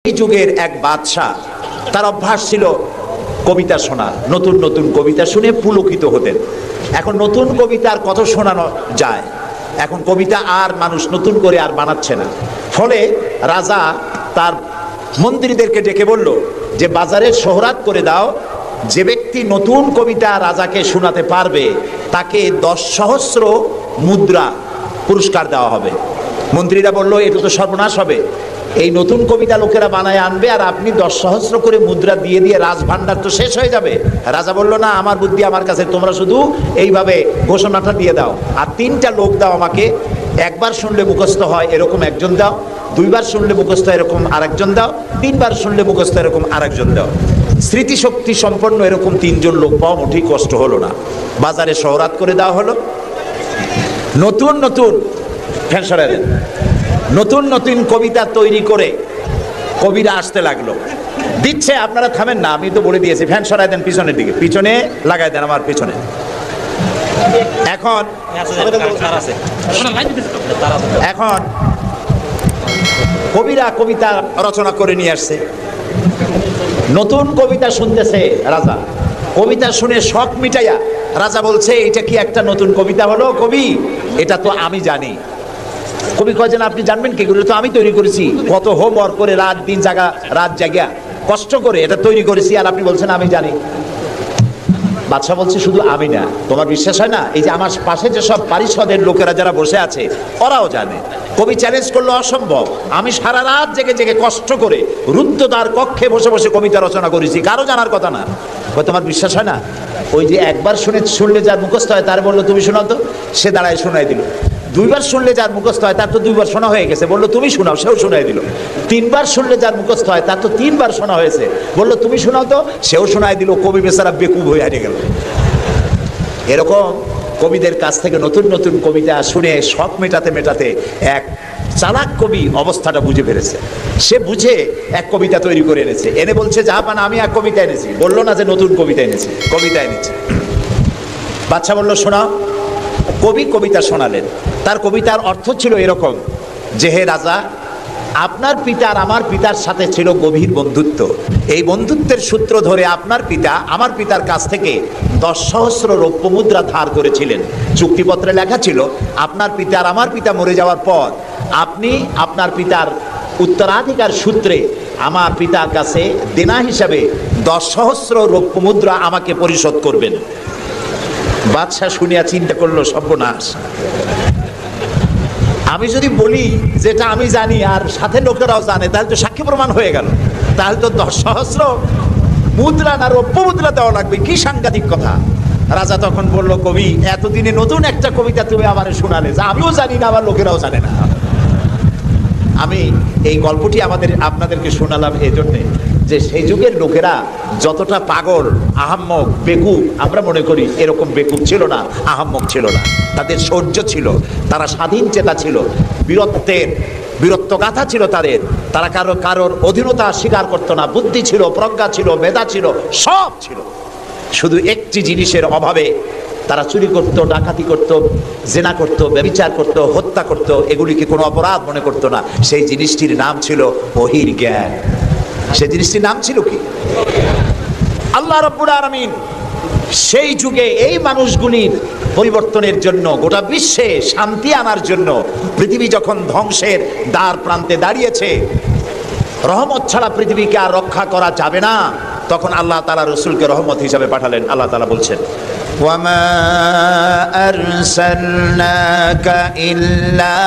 এই যুগের এক বাদশাহ, তার অভ্যাস ছিল কবিতা শোনা, নতুন নতুন কবিতা শুনে পুলকিত হতেন। এখন নতুন কবিতার কত শোনানো যায়, এখন কবিতা আর মানুষ নতুন করে আর বানাচ্ছে না। ফলে রাজা তার মন্ত্রীদেরকে ডেকে বলল যে বাজারে শোহরাত করে দাও, যে ব্যক্তি নতুন কবিতা রাজাকে শোনাতে পারবে তাকে 10 সহস্র মুদ্রা পুরস্কার দেওয়া হবে। মন্ত্রীরা বলল এটা তো সর্বনাশ হবে, এই নতুন কবিতা লোকেরা বানায় আনবে আর আপনি 10 সহস্র করে মুদ্রা দিয়ে দিয়ে রাজভান্ডার তো শেষ হয়ে যাবে। রাজা বলল না, আমার বুদ্ধি আমার কাছে, তোমরা শুধু এইভাবে ঘোষণাটা দিয়ে দাও আর 3টা লোক দাও আমাকে, একবার শুনলে মুখস্থ হয় এরকম একজন দাও, 2বার শুনলে মুখস্থ এরকম আরেকজন দাও, 3বার শুনলে মুখস্থ এরকম আরেকজন দাও। স্মৃতিশক্তি সম্পন্ন এরকম 3 জন লোক পাওয়া মোটেই কষ্ট হলো না। বাজারে শোহরাত করে দেওয়া হলো। নতুন নতুন নতুন নতুন কবিতা তৈরি করে কবিরা আসতে লাগলো, দিচ্ছে। আপনারা থামেন না, আমি তো বলে দিয়েছি। ফ্যান সরাই দেন পিছনের দিকে, পিছনে লাগাই দেন আমার পিছনে। এখন কবিরা কবিতা রচনা করে নিয়ে আসছে, নতুন কবিতা শুনতেছে রাজা। কবিতা শুনে শখ মিটাইয়া রাজা বলছে এটা কি একটা নতুন কবিতা হলো কবি? এটা তো আমি জানি। কবি কয়েছেন আপনি জানবেন কি, এগুলো তো আমি তৈরি করেছি, কত হোমওয়ার্ক করে রাত জাগা কষ্ট করে এটা তৈরি করেছি, আর আপনি বলছেন আমি জানি। বাদশা বলছে শুধু আমি না, তোমার বিশ্বাস হয় না? এই যে আমার পাশে যেসব পারিষদের লোকেরা যারা বসে আছে ওরাও জানে। কবি চ্যালেঞ্জ করলো অসম্ভব, আমি সারা রাত জেগে জেগে কষ্ট করে রুদ্ধদ্বার কক্ষে বসে বসে কবিতা রচনা করেছি, কারো জানার কথা না। তোমার বিশ্বাস হয় না? ওই যে একবার শুনলে যার মুখস্থ হয় তার বললো তুমি শোনাও তো, সে দাঁড়ায় শোনাই দিল। 2বার শুনলে যার মুখস্থ হয় তার তো 2বার শোনা হয়ে গেছে, বললো তুমি শোনাও, সেও শোনাই দিল। 3বার শুনলে যার মুখস্থ হয় তার তো 3বার শোনা হয়েছে, বললো তুমি শোনাও তো, সেও শোনাই দিল। কবি বেচারা বেকুব হয়ে হারিয়ে গেল। এরকম কবিদের কাছ থেকে নতুন নতুন কবিতা শুনে শখ মেটাতে মেটাতে এক চালাক কবি অবস্থাটা বুঝে ফেলেছে। সে বুঝে এক কবিতা তৈরি করে এনেছে, এনে বলছে জাহাপানা আমি এক কবিতা এনেছি। বললো না যে নতুন কবিতা এনেছি, কবিতা এনেছি। বাদশা বলল শোনাও। কবি কবিতা শোনালেন। তার কবিতার অর্থ ছিল এরকম যে হে রাজা, আপনার পিতা আর আমার পিতার সাথে ছিল গভীর বন্ধুত্ব। এই বন্ধুত্বের সূত্র ধরে আপনার পিতা আমার পিতার কাছ থেকে 10 সহস্র রৌপ্য মুদ্রা ধার করেছিলেন। চুক্তিপত্রে লেখা ছিল আপনার পিতা আর আমার পিতা মরে যাওয়ার পর আপনি আপনার পিতার উত্তরাধিকার সূত্রে আমার পিতার কাছে দেনা হিসাবে 10 সহস্র রৌপ্য মুদ্রা আমাকে পরিশোধ করবেন। বাদশা শুনিয়া চিন্তা করলো সর্বনাশ, আমি যদি বলি যেটা আমি জানি আর সাথে লোকেরাও জানে তাহলে তো সাক্ষী প্রমাণ হয়ে গেল, তাহলে তো 10 সহস্র মুদ্রা না রৌপ্য মুদ্রা দেওয়া লাগবে, কি সাংঘাতিক কথা। রাজা তখন বলল কবি এতদিনে নতুন একটা কবিতা তুমি আমারে শোনালে যা আমিও জানি না আবার লোকেরাও জানে না। আমি এই গল্পটি আপনাদেরকে শোনালাম এই জন্যে যে সেই যুগের লোকেরা যতটা পাগল, আহাম্মক, বেকুব আমরা মনে করি, এরকম বেকুব ছিল না, আহাম্মক ছিল না। তাদের শৌর্য ছিল, তারা স্বাধীন চেতা ছিল, বীরত্বগাথা ছিল তাদের। তারা কারোর অধীনতা স্বীকার করতো না। বুদ্ধি ছিল, প্রজ্ঞা ছিল, মেধা ছিল, সব ছিল। শুধু একটি জিনিসের অভাবে তারা চুরি করত, ডাকাতি করত, জেনা করত, ব্যভিচার করত, হত্যা করত, এগুলিকে কোনো অপরাধ মনে করত না। সেই জিনিসটির নাম ছিল ওহীর জ্ঞান। সেই জিনিসটির নাম ছিল কি? আল্লাহ রাব্বুল আলামিন সেই যুগে এই মানুষগুলির পরিবর্তনের জন্য, গোটা বিশ্বে শান্তি আনার জন্য, পৃথিবী যখন ধ্বংসের দ্বার প্রান্তে দাঁড়িয়েছে, রহমত ছাড়া পৃথিবীকে আর রক্ষা করা যাবে না, তখন আল্লাহ তাআলা রাসূলকে রহমত হিসাবে পাঠালেন। আল্লাহ তাআলা বলছেন ওয়ামা আরসালনাকা ইল্লা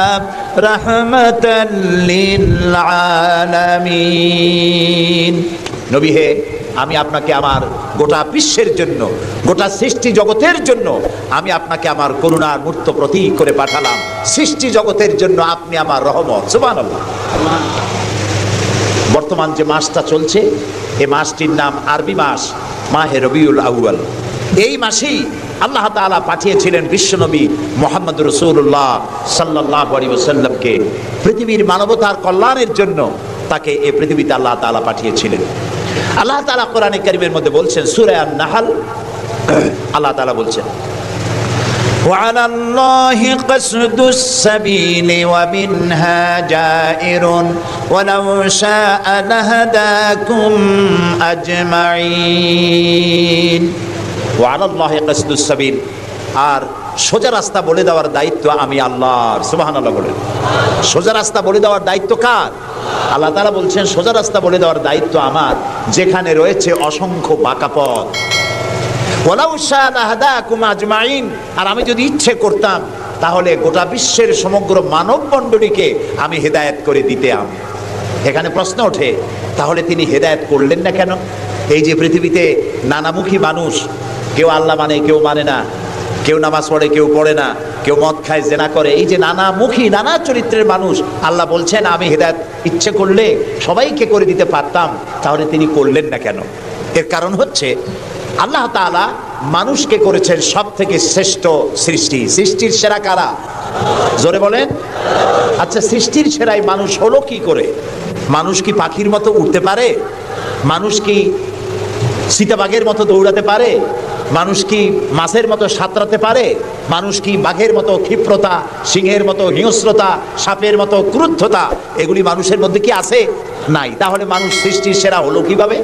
রাহমাতাল লিল আলামিন। নবী হে, আমি আপনাকে আমার গোটা বিশ্বের জন্য, গোটা সৃষ্টি জগতের জন্য আমি আপনাকে আমার করুণার মূর্ত প্রতীক করে পাঠালাম। সৃষ্টি জগতের জন্য আপনি আমার রহমত। সুবহানাল্লাহ। বর্তমান যে মাসটা চলছে, এই মাসটির নাম আরবি মাস মাহে রবিউল আউয়াল। এই মাসেই আল্লাহ তাআলা পাঠিয়েছিলেন বিশ্বনবী মুহাম্মদ রাসূলুল্লাহ সাল্লাল্লাহু আলাইহি ওয়াসাল্লামকে পৃথিবীর মানবতার কল্যাণের জন্য। তাকে এই পৃথিবীতে আল্লাহ তাআলা পাঠিয়েছিলেন। আল্লাহ তাআলা কোরআনে কারীমের মধ্যে বলছেন, সূরা আন-নাহল, আল্লাহ তাআলা বলছেন وعلى الله قصد السبيل ومنها جائر ولو شاء لهداكم أجمعين وعلى الله قصد السبيل আর সোজা রাস্তা বলে দেওয়ার দায়িত্ব আমি আল্লাহর। সুবহানাল্লাহ বলেন। সোজা রাস্তা বলে দেওয়ার দায়িত্ব কার? আল্লাহ তাআলা বলছেন সোজা রাস্তা বলে দেওয়ার দায়িত্ব আমার, যেখানে রয়েছে অসংখ্য বাঁকা পথ। ওয়ালাউ শাআ লাহাদাকুম আজমাইন, আর আমি যদি ইচ্ছে করতাম তাহলে গোটা বিশ্বের সমগ্র মানব মণ্ডলীকে আমি হেদায়েত করে দিতাম। এখানে প্রশ্ন ওঠে, তাহলে তিনি হেদায়েত করলেন না কেন? এই যে পৃথিবীতে নানামুখী মানুষ, কেউ আল্লাহ মানে কেউ মানে না, কেউ নামাজ পড়ে কেউ পড়ে না, কেউ মদ খায় জেনা করে, এই যে নানামুখী নানা চরিত্রের মানুষ, আল্লাহ বলছেন আমি হেদায়েত ইচ্ছে করলে সবাইকে করে দিতে পারতাম, তাহলে তিনি করলেন না কেন? এর কারণ হচ্ছে আল্লাহ তাআলা মানুষকে করেছেন সব থেকে শ্রেষ্ঠ সৃষ্টি। সৃষ্টির সেরা কারা? জোরে বলেন। আচ্ছা, সৃষ্টির সেরাই মানুষ হলো কি করে? মানুষ কি পাখির মতো উড়তে পারে? মানুষ কি চিতাবাঘের মতো দৌড়াতে পারে? মানুষ কি মাছের মতো সাঁতরাতে পারে? মানুষ কি বাঘের মতো ক্ষিপ্রতা, সিংহের মতো হিংস্রতা, সাপের মতো ক্রুদ্ধতা এগুলি মানুষের মধ্যে কি আছে? নাই। তাহলে মানুষ সৃষ্টির সেরা হলো কিভাবে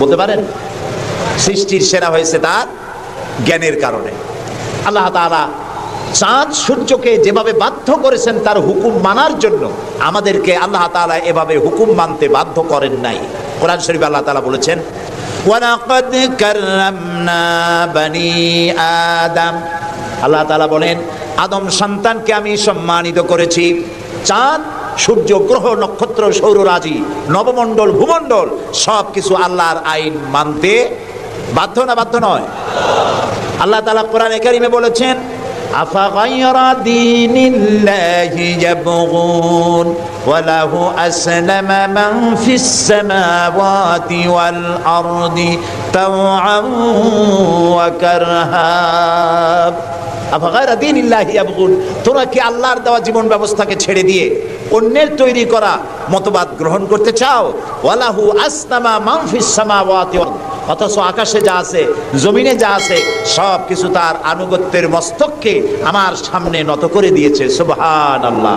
বলতে পারেন? সৃষ্টির সেরা হয়েছে তার জ্ঞানের কারণে। আল্লাহ তাআলা চাঁদ সূর্যকে যেভাবে বাধ্য করেছেন তার হুকুম মানার জন্য, আমাদেরকে আল্লাহ তাআলা এভাবে হুকুম মানতে বাধ্য করেন নাই। কোরআন শরীফে আল্লাহ তাআলা বলেছেন ওয়ালাকাদ কাররামনা বনি আদম, আল্লাহ তাআলা বলেন আদম সন্তানকে আমি সম্মানিত করেছি। চাঁদ, সূর্য, গ্রহ, নক্ষত্র, সৌররাজি, নবমণ্ডল, ভূমণ্ডল সব কিছু আল্লাহর আইন মানতে বাধ্য না বাধ্য নয়? আল্লাহ তাআলা কোরআনে কারীমে বলেছেন আফাগায়রা দীনিল্লাহি ইয়াবগুন ওয়া লাহু আসলামা মান ফিস সামাওয়াতি ওয়াল আরদি তাওআন ওয়া কারহা। আফাগায়রা দীনিল্লাহি ইয়াবগুন, তোমরা কি আল্লাহর দেওয়া জীবন ব্যবস্থাকে ছেড়ে দিয়ে অন্যের তৈরি করা মতবাদ গ্রহণ করতে চাও? ওয়ালাহু আসলামা মান ফিস সামাওয়াতি, অথচ আকাশে যা আছে, জমিনে যা আছে সব কিছু তার আনুগত্যের মস্তককে আমার সামনে নত করে দিয়েছে। সুবহানাল্লাহ।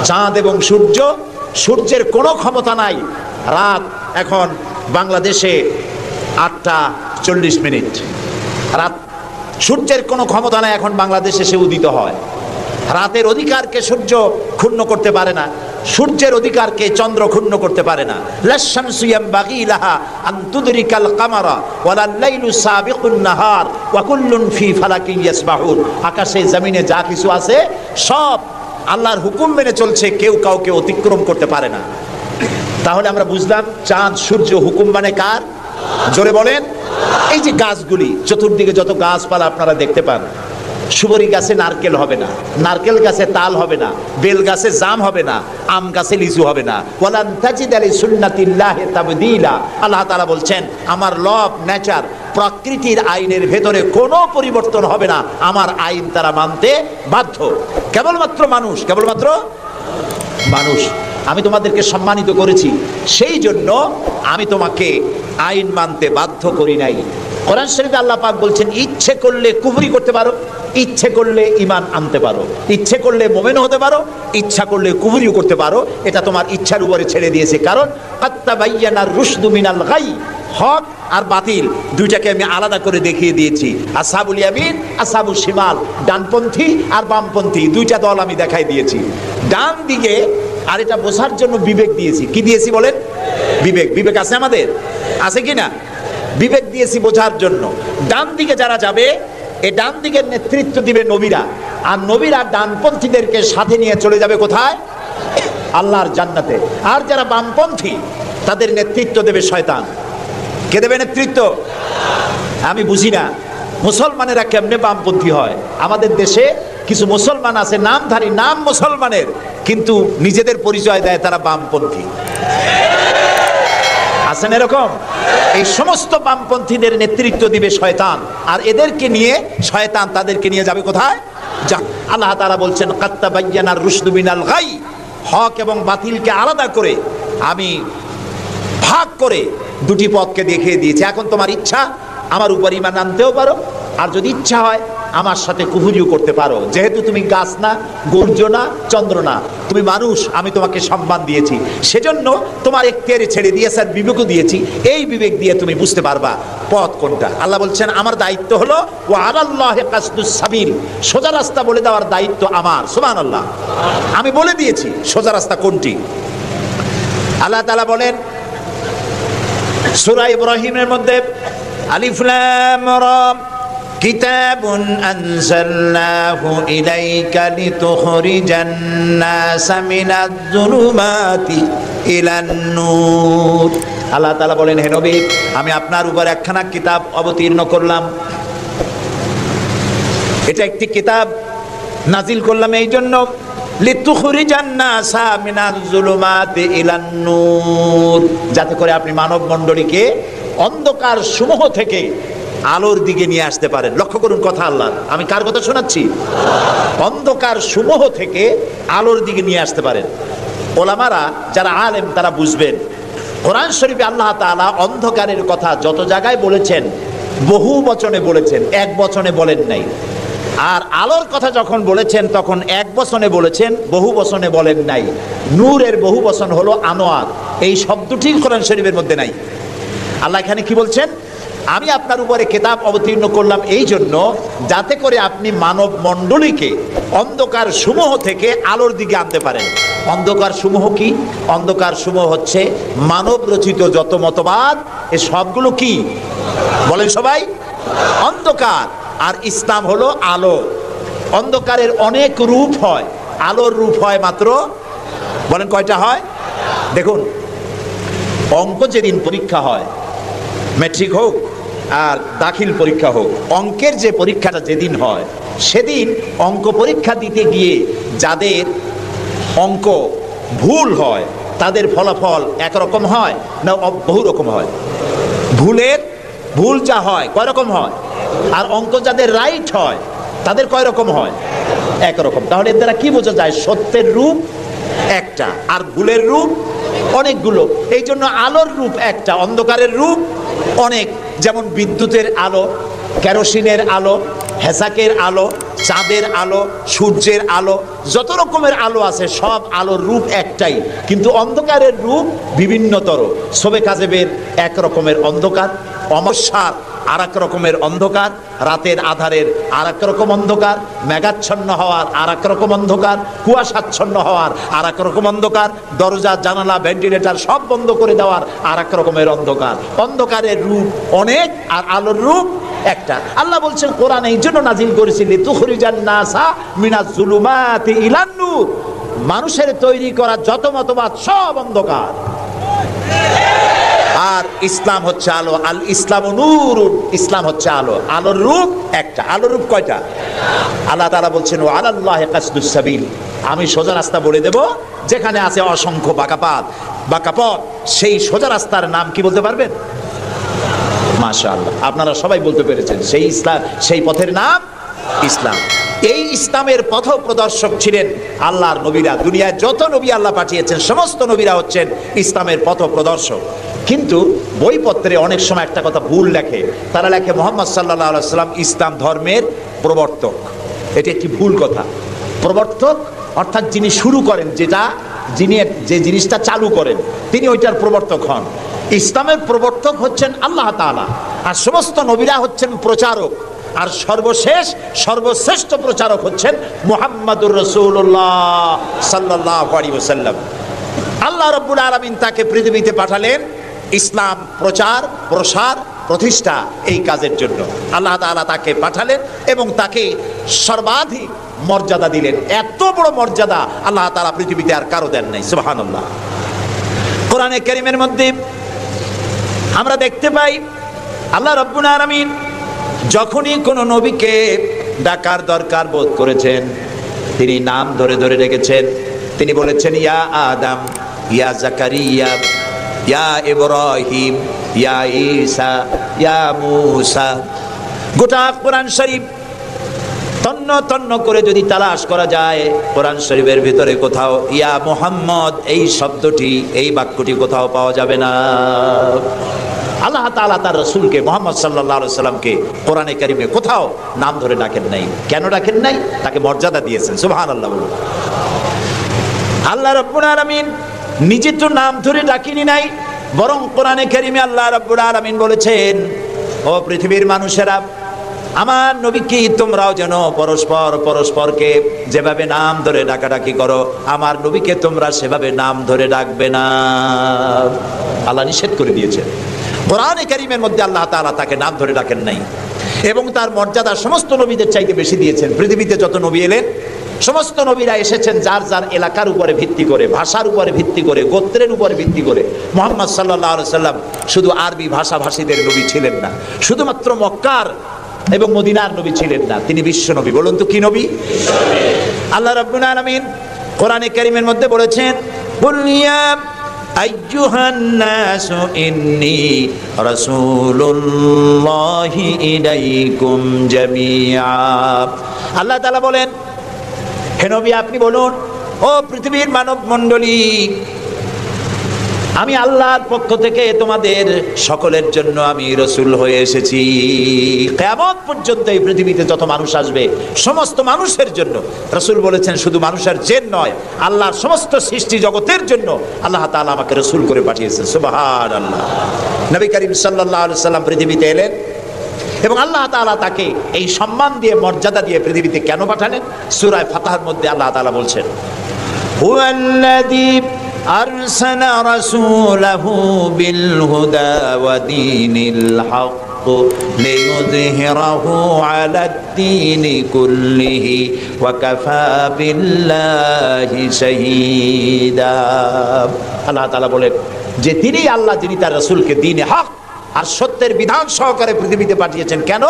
চাঁদ এবং সূর্য, সূর্যের কোনো ক্ষমতা নাই। রাত এখন বাংলাদেশে 8:40, রাত, সূর্যের কোনো ক্ষমতা নাই এখন বাংলাদেশে সে উদিত হয়। রাতের অধিকারকে সূর্য ক্ষুণ্ণ করতে পারে না, সূর্যের অধিকারকে চন্দ্র ক্ষুণ্ণ করতে পারে না। লাশ-শামসু ইয়ামবাগি লাহা আন তুদরিকাল কামারা ওয়ালাল লাইলু সাবিকুন নাহার ওয়া কুল্লুন ফি ফালাকিন ইয়াসবাহুন। আকাশে জমিনে যা কিছু আছে সব আল্লাহর হুকুম মেনে চলছে, কেউ কাউকে অতিক্রম করতে পারে না। তাহলে আমরা বুঝলাম চাঁদ সূর্য হুকুম মানে কার? জোরে বলেন। এই যে গাছগুলি, চতুর্দিকে যত গাছপালা আপনারা দেখতে পান, সুবরি গাছে নারকেল হবে না, নারকেল গাছে তাল হবে না, বেল গাছে জাম হবে না, আম গাছে লিচু হবে না। ওয়ালান তাজিদা লিসুন্নাতিল্লাহি তাবদীলা। আল্লাহ তাআলা বলছেন আমার লব, নেচার, প্রকৃতির আইনের ভেতরে কোনো পরিবর্তন হবে না, আমার আইন তারা মানতে বাধ্য। কেবলমাত্র মানুষ, কেবলমাত্র মানুষ। আমি তোমাদেরকে সম্মানিত করেছি, সেই জন্য আমি তোমাকে আইন মানতে বাধ্য করি নাই। কোরআন শরীফে আল্লাহ পাক বলছেন ইচ্ছে করলে কুফরি করতে পারো, ইচ্ছে করলে ঈমান আনতে পারো, ইচ্ছে করলে মুমিন হতে পারো, ইচ্ছা করলে কুফরিও করতে পারো। এটা তোমার ইচ্ছার উপরে ছেড়ে দিয়েছে। কারণ আত্তাবায়্যানার রুশদু মিনাল গাই, হক আর বাতিল দুইটাকে আমি আলাদা করে দেখিয়ে দিয়েছি। আসহাবুল ইয়ামিন, আসহাবুশ শিমাল, ডানপন্থী আর বামপন্থী দুইটা দল আমি দেখাই দিয়েছি। ডান দিকে, আর এটা বোঝার জন্য বিবেক দিয়েছি। কি দিয়েছি বলেন? বিবেক। বিবেক আছে আমাদের? আছে কি না? বিবেক দিয়েছি বোঝার জন্য। ডান দিকে যারা যাবে, এই ডান দিকের নেতৃত্ব দিবে নবীরা, আর নবীরা ডানপন্থীদেরকে সাথে নিয়ে চলে যাবে কোথায়? আল্লাহর জান্নাতে। আর যারা বামপন্থী তাদের নেতৃত্ব দেবে শয়তান। কে দেবে নেতৃত্ব? আমি বুঝি না মুসলমানেরা কেমনে বামপন্থী হয়। আমাদের দেশে কিছু মুসলমান আছে নামধারী, নাম মুসলমানের, কিন্তু নিজেদের পরিচয় দেয় তারা বামপন্থী। আছেন এরকম? এই সমস্ত বামপন্থীদের নেতৃত্ব দিবে শয়তান, আর এদেরকে নিয়ে শয়তান তাদেরকে নিয়ে যাবে কোথায়? আল্লাহ তাআলা বলছেন কাত্তাবায়্যানার রুশদু মিনাল গাই, হক এবং বাতিলকে আলাদা করে আমি ভাগ করে দুটি পথকে দেখিয়ে দিয়েছি। এখন তোমার ইচ্ছা আমার উপর ঈমান আনতেও পারো, আর যদি ইচ্ছা হয় আমার সাথে কুহুরিও করতে পারো। যেহেতু তুমি গাছ না, সূর্য না, চন্দ্র না, তুমি মানুষ, আমি তোমাকে সম্মান দিয়েছি, সেজন্য তোমার এখতিয়ারে ছেড়ে দিয়েছি আর বিবেকও দিয়েছি। এই বিবেক দিয়ে তুমি বুঝতে পারবা পথ কোনটা। আল্লাহ বলছেন আমার দায়িত্ব হলো ওয়া আলাল্লাহি কাসদুস সাবিল, সোজা রাস্তা বলে দেওয়ার দায়িত্ব আমার। সুবহানাল্লাহ, আমি বলে দিয়েছি সোজা রাস্তা কোনটি। আল্লাহ তাআলা বলেন সূরা ইব্রাহিমের মধ্যে আলিফ লাম রা কিতাবুন আনজালনাহু ইলাইকা লিতুখরিজান নাসা মিনাজ যুলুমাতি ইলান নূর। আল্লাহ তাআলা বলেন হে নবী, আমি আপনার উপর একখানা কিতাব অবতীর্ণ করলাম। এটা একটি কিতাব নাজিল করলাম এই জন্য লিতুখরিজান নাসা মিনাজ যুলুমাতি ইলান নূর, যাতে করে আপনি মানব মণ্ডলীকে অন্ধকার সমূহ থেকে আলোর দিকে নিয়ে আসতে পারেন। লক্ষ্য করুন কথা আল্লাহর, আমি কার কথা শোনাচ্ছি? অন্ধকার সমূহ থেকে আলোর দিকে নিয়ে আসতে পারেন। ওলামারা যারা আলেম তারা বুঝবেন, কোরআন শরীফে আল্লাহ তাআলা অন্ধকারের কথা যত জায়গায় বলেছেন বহু বচনে বলেছেন, এক বচনে বলেন নাই। আর আলোর কথা যখন বলেছেন তখন এক বচনে বলেছেন, বহু বচনে বলেন নাই। নূরের বহু বচন হলো আনোয়ার, এই শব্দটি কোরআন শরীফের মধ্যে নাই। আল্লাহ এখানে কি বলছেন? আমি আপনার উপরে কিতাব অবতীর্ণ করলাম এই জন্য যাতে করে আপনি মানব মণ্ডলীকে অন্ধকার সমূহ থেকে আলোর দিকে আনতে পারেন। অন্ধকার সমূহ কি? অন্ধকার সমূহ হচ্ছে মানব রচিত যত মতবাদ, এ সবগুলো কি বলেন সবাই? অন্ধকার। আর ইসলাম হলো আলো। অন্ধকারের অনেক রূপ হয়, আলোর রূপ হয় মাত্র, বলেন কয়টা হয়? দেখুন, অঙ্ক যেদিন পরীক্ষা হয়, ম্যাট্রিক হোক আর দাখিল পরীক্ষা হোক, অঙ্কের যে পরীক্ষাটা যেদিন হয় সেদিন অঙ্ক পরীক্ষা দিতে গিয়ে যাদের অঙ্ক ভুল হয় তাদের ফলাফল একরকম হয় না বহু রকম হয়? ভুল যা হয় কয় রকম হয়, আর অঙ্ক যাদের রাইট হয় তাদের কয় রকম হয়? একরকম। তাহলে এর দ্বারা কি বোঝা যায়? সত্যের রূপ একটা আর ভুলের রূপ অনেকগুলো। এই জন্য আলোর রূপ একটা, অন্ধকারের রূপ অনেক। যেমন বিদ্যুতের আলো, কেরোসিনের আলো, হেসাকের আলো, চাঁদের আলো, সূর্যের আলো, যত রকমের আলো আছে সব আলোর রূপ একটাই, কিন্তু অন্ধকারের রূপ বিভিন্নতর। সবে কাজেবের এক রকমের অন্ধকার, অমাবস্যার আর এক রকমের অন্ধকার, রাতের আধারের আর এক রকম অন্ধকার, মেঘাচ্ছন্ন হওয়ার আর এক রকম অন্ধকার, কুয়াশাচ্ছন্ন হওয়ার আর এক রকম অন্ধকার, দরজা জানালা ভেন্টিলেটর সব বন্ধ করে দেওয়ার আর এক রকমের অন্ধকার। অন্ধকারের রূপ অনেক আর আলোর রূপ একটা। আল্লাহ বলছেন কোরআন এই জন্য নাজিল করেছি লিতুখরিজান নাসা মিনাজ যুলুমাতি ইলান নূর, মানুষের তৈরি করা যত মতবাদ সব অন্ধকার আর ইসলাম হচ্ছে আলো। আল ইসলাম নূর, ইসলাম হচ্ছে আলো। আলোর রূপ একটা। আলোর রূপ কয়টা? আল্লাহ তাআলা বলছেন ওয়া আলাল্লাহি কাসদুস সাবিল, আমি সোজা রাস্তা বলে দেব। যেখানে আছে অসংখ্য বাঁকা পথ, সেই সোজা রাস্তার নাম কি বলতে পারবেন? মাশাআল্লাহ, আপনারা সবাই বলতে পেরেছেন। সেই ইসলাম, সেই পথের নাম ইসলাম। এই ইসলামের পথ প্রদর্শক ছিলেন আল্লাহর নবীরা। দুনিয়ায় যত নবী আল্লাহ পাঠিয়েছেন সমস্ত নবীরা হচ্ছেন ইসলামের পথ প্রদর্শক। কিন্তু বইপত্রে অনেক সময় একটা কথা ভুল লেখে, তারা লেখে মুহাম্মদ সাল্লাল্লাহু আলাইহি ওয়াসাল্লাম ইসলাম ধর্মের প্রবর্তক। এটি একটি ভুল কথা। প্রবর্তক অর্থাৎ যিনি শুরু করেন, যিনি যে জিনিসটা চালু করেন তিনি ওইটার প্রবর্তক হন। ইসলামের প্রবর্তক হচ্ছেন আল্লাহ তাআলা, আর সমস্ত নবীরা হচ্ছেন প্রচারক, আর সর্বশ্রেষ্ঠ প্রচারক হচ্ছেন মুহাম্মাদুর রাসূলুল্লাহ সাল্লাল্লাহু আলাইহি ওয়াসাল্লাম। আল্লাহ রাব্বুল আলামিন তাকে পৃথিবীতে পাঠালেন ইসলাম প্রচার, প্রসার, প্রতিষ্ঠা এই কাজের জন্য। আল্লাহ তাআলা তাকে পাঠালেন এবং তাকে সর্বাধিক মর্যাদা দিলেন। এত বড় মর্যাদা আল্লাহ তাআলা পৃথিবীতে আর কারো দেন নাই। সুবহানাল্লাহ। কোরআনে কারীমের মধ্যে আমরা দেখতে পাই আল্লাহ রাব্বুল আলামিন যখনই কোনো নবীকে ডাকার দরকার বোধ করেছেন তিনি নাম ধরে ধরে ডেকেছেন। তিনি বলেছেন ইয়া আদম, ইয়া জাকারিয়া, ইয়া ইব্রাহিম, ইয়া ঈসা, ইয়া মূসা। গোটা কোরআন শরীফ তন্ন তন্ন করে যদি তালাশ করা যায় কোরআন শরীফের ভিতরে কোথাও ইয়া মুহাম্মদ এই শব্দটি, এই বাক্যটি কোথাও পাওয়া যাবে না। আল্লাহ তাআলা তার রাসূলকে মুহাম্মদ সাল্লাল্লাহু আলাইহি সাল্লামকে কোরআনে কারিমে কোথাও নাম ধরে ডাকেন নাই। কেন ডাকেন নাই? তাকে মর্যাদা দিয়েছেন। সুবহানাল্লাহ বলুন। আল্লাহ রাব্বুল আলামিন নিজে তো নাম ধরে ডাকেনি নাই, বরং কোরআনে কারিমে আল্লাহ রাব্বুল আলামিন বলেছেন, ও পৃথিবীর মানুষেরা, আমার নবীকে তোমরাও যেন পরস্পরকে যেভাবে নাম ধরে ডাকাডাকি করো, আমার নবীকে তোমরা সেভাবে নাম ধরে ডাকবে না। আল্লাহ নিষেধ করে দিয়েছেন। কোরআনে কারীমের মধ্যে আল্লাহ তাআলা তাকে নাম ধরে ডাকেন নাই এবং তার মর্যাদা সমস্ত নবীদের চাইতে বেশি দিয়েছেন। পৃথিবীতে যত নবী এলেন, সমস্ত নবীরা এসেছেন যার যার এলাকার উপরে ভিত্তি করে, ভাষার উপরে ভিত্তি করে, গোত্রের উপরে ভিত্তি করে। মুহাম্মদ সাল্লাল্লাহু আলাইহি সাল্লাম শুধু আরবি ভাষাভাষীদের নবী ছিলেন না, শুধুমাত্র মক্কার এবং মদিনার নবী ছিলেন না, তিনি বিশ্ব নবী। বলুন তো কি নবী? আল্লাহ রাব্বুল আলামিন কোরআনে কারীমের মধ্যে বলেছেন, কুল ইয়া আইয়ুহান নাসু ইন্নী রাসূলুল্লাহি ইলাইকুম জামিআ। আল্লাহ তাআলা বলেন, হে নবী আপনি বলুন, ও পৃথিবীর মানব মণ্ডলী, আমি আল্লাহর পক্ষ থেকে তোমাদের সকলের জন্য আমি রাসূল হয়ে এসেছি। কিয়ামত পর্যন্ত এই পৃথিবীতে যত মানুষ আসবে সমস্ত মানুষের জন্য রাসূল বলেছেন, শুধু মানুষের জেন নয়, আল্লাহর সমস্ত সৃষ্টি জগতের জন্য আল্লাহ তাআলা আমাকে রাসূল করে পাঠিয়েছেন। সুবহানাল্লাহ। নবী করিম সাল্লাল্লাহু আলাইহি সাল্লাম পৃথিবীতে এলেন এবং আল্লাহ তাআলা তাকে এই সম্মান দিয়ে, মর্যাদা দিয়ে পৃথিবীতে কেন পাঠালেন? সূরা ফাতহার মধ্যে আল্লাহ তাআলা বলছেন, হুয়াল্লাযী أرسل رسوله بالهدى ودين الحق ليظهره على الدين كله وكفى بالله شهيدا। আল্লাহ তাআলা বলেন যে তিনি আল্লাহ, যিনি তার রাসূলকে দ্বীনে হক আর সত্যের বিধান সহকারে পৃথিবীতে পাঠিয়েছেন। কেন?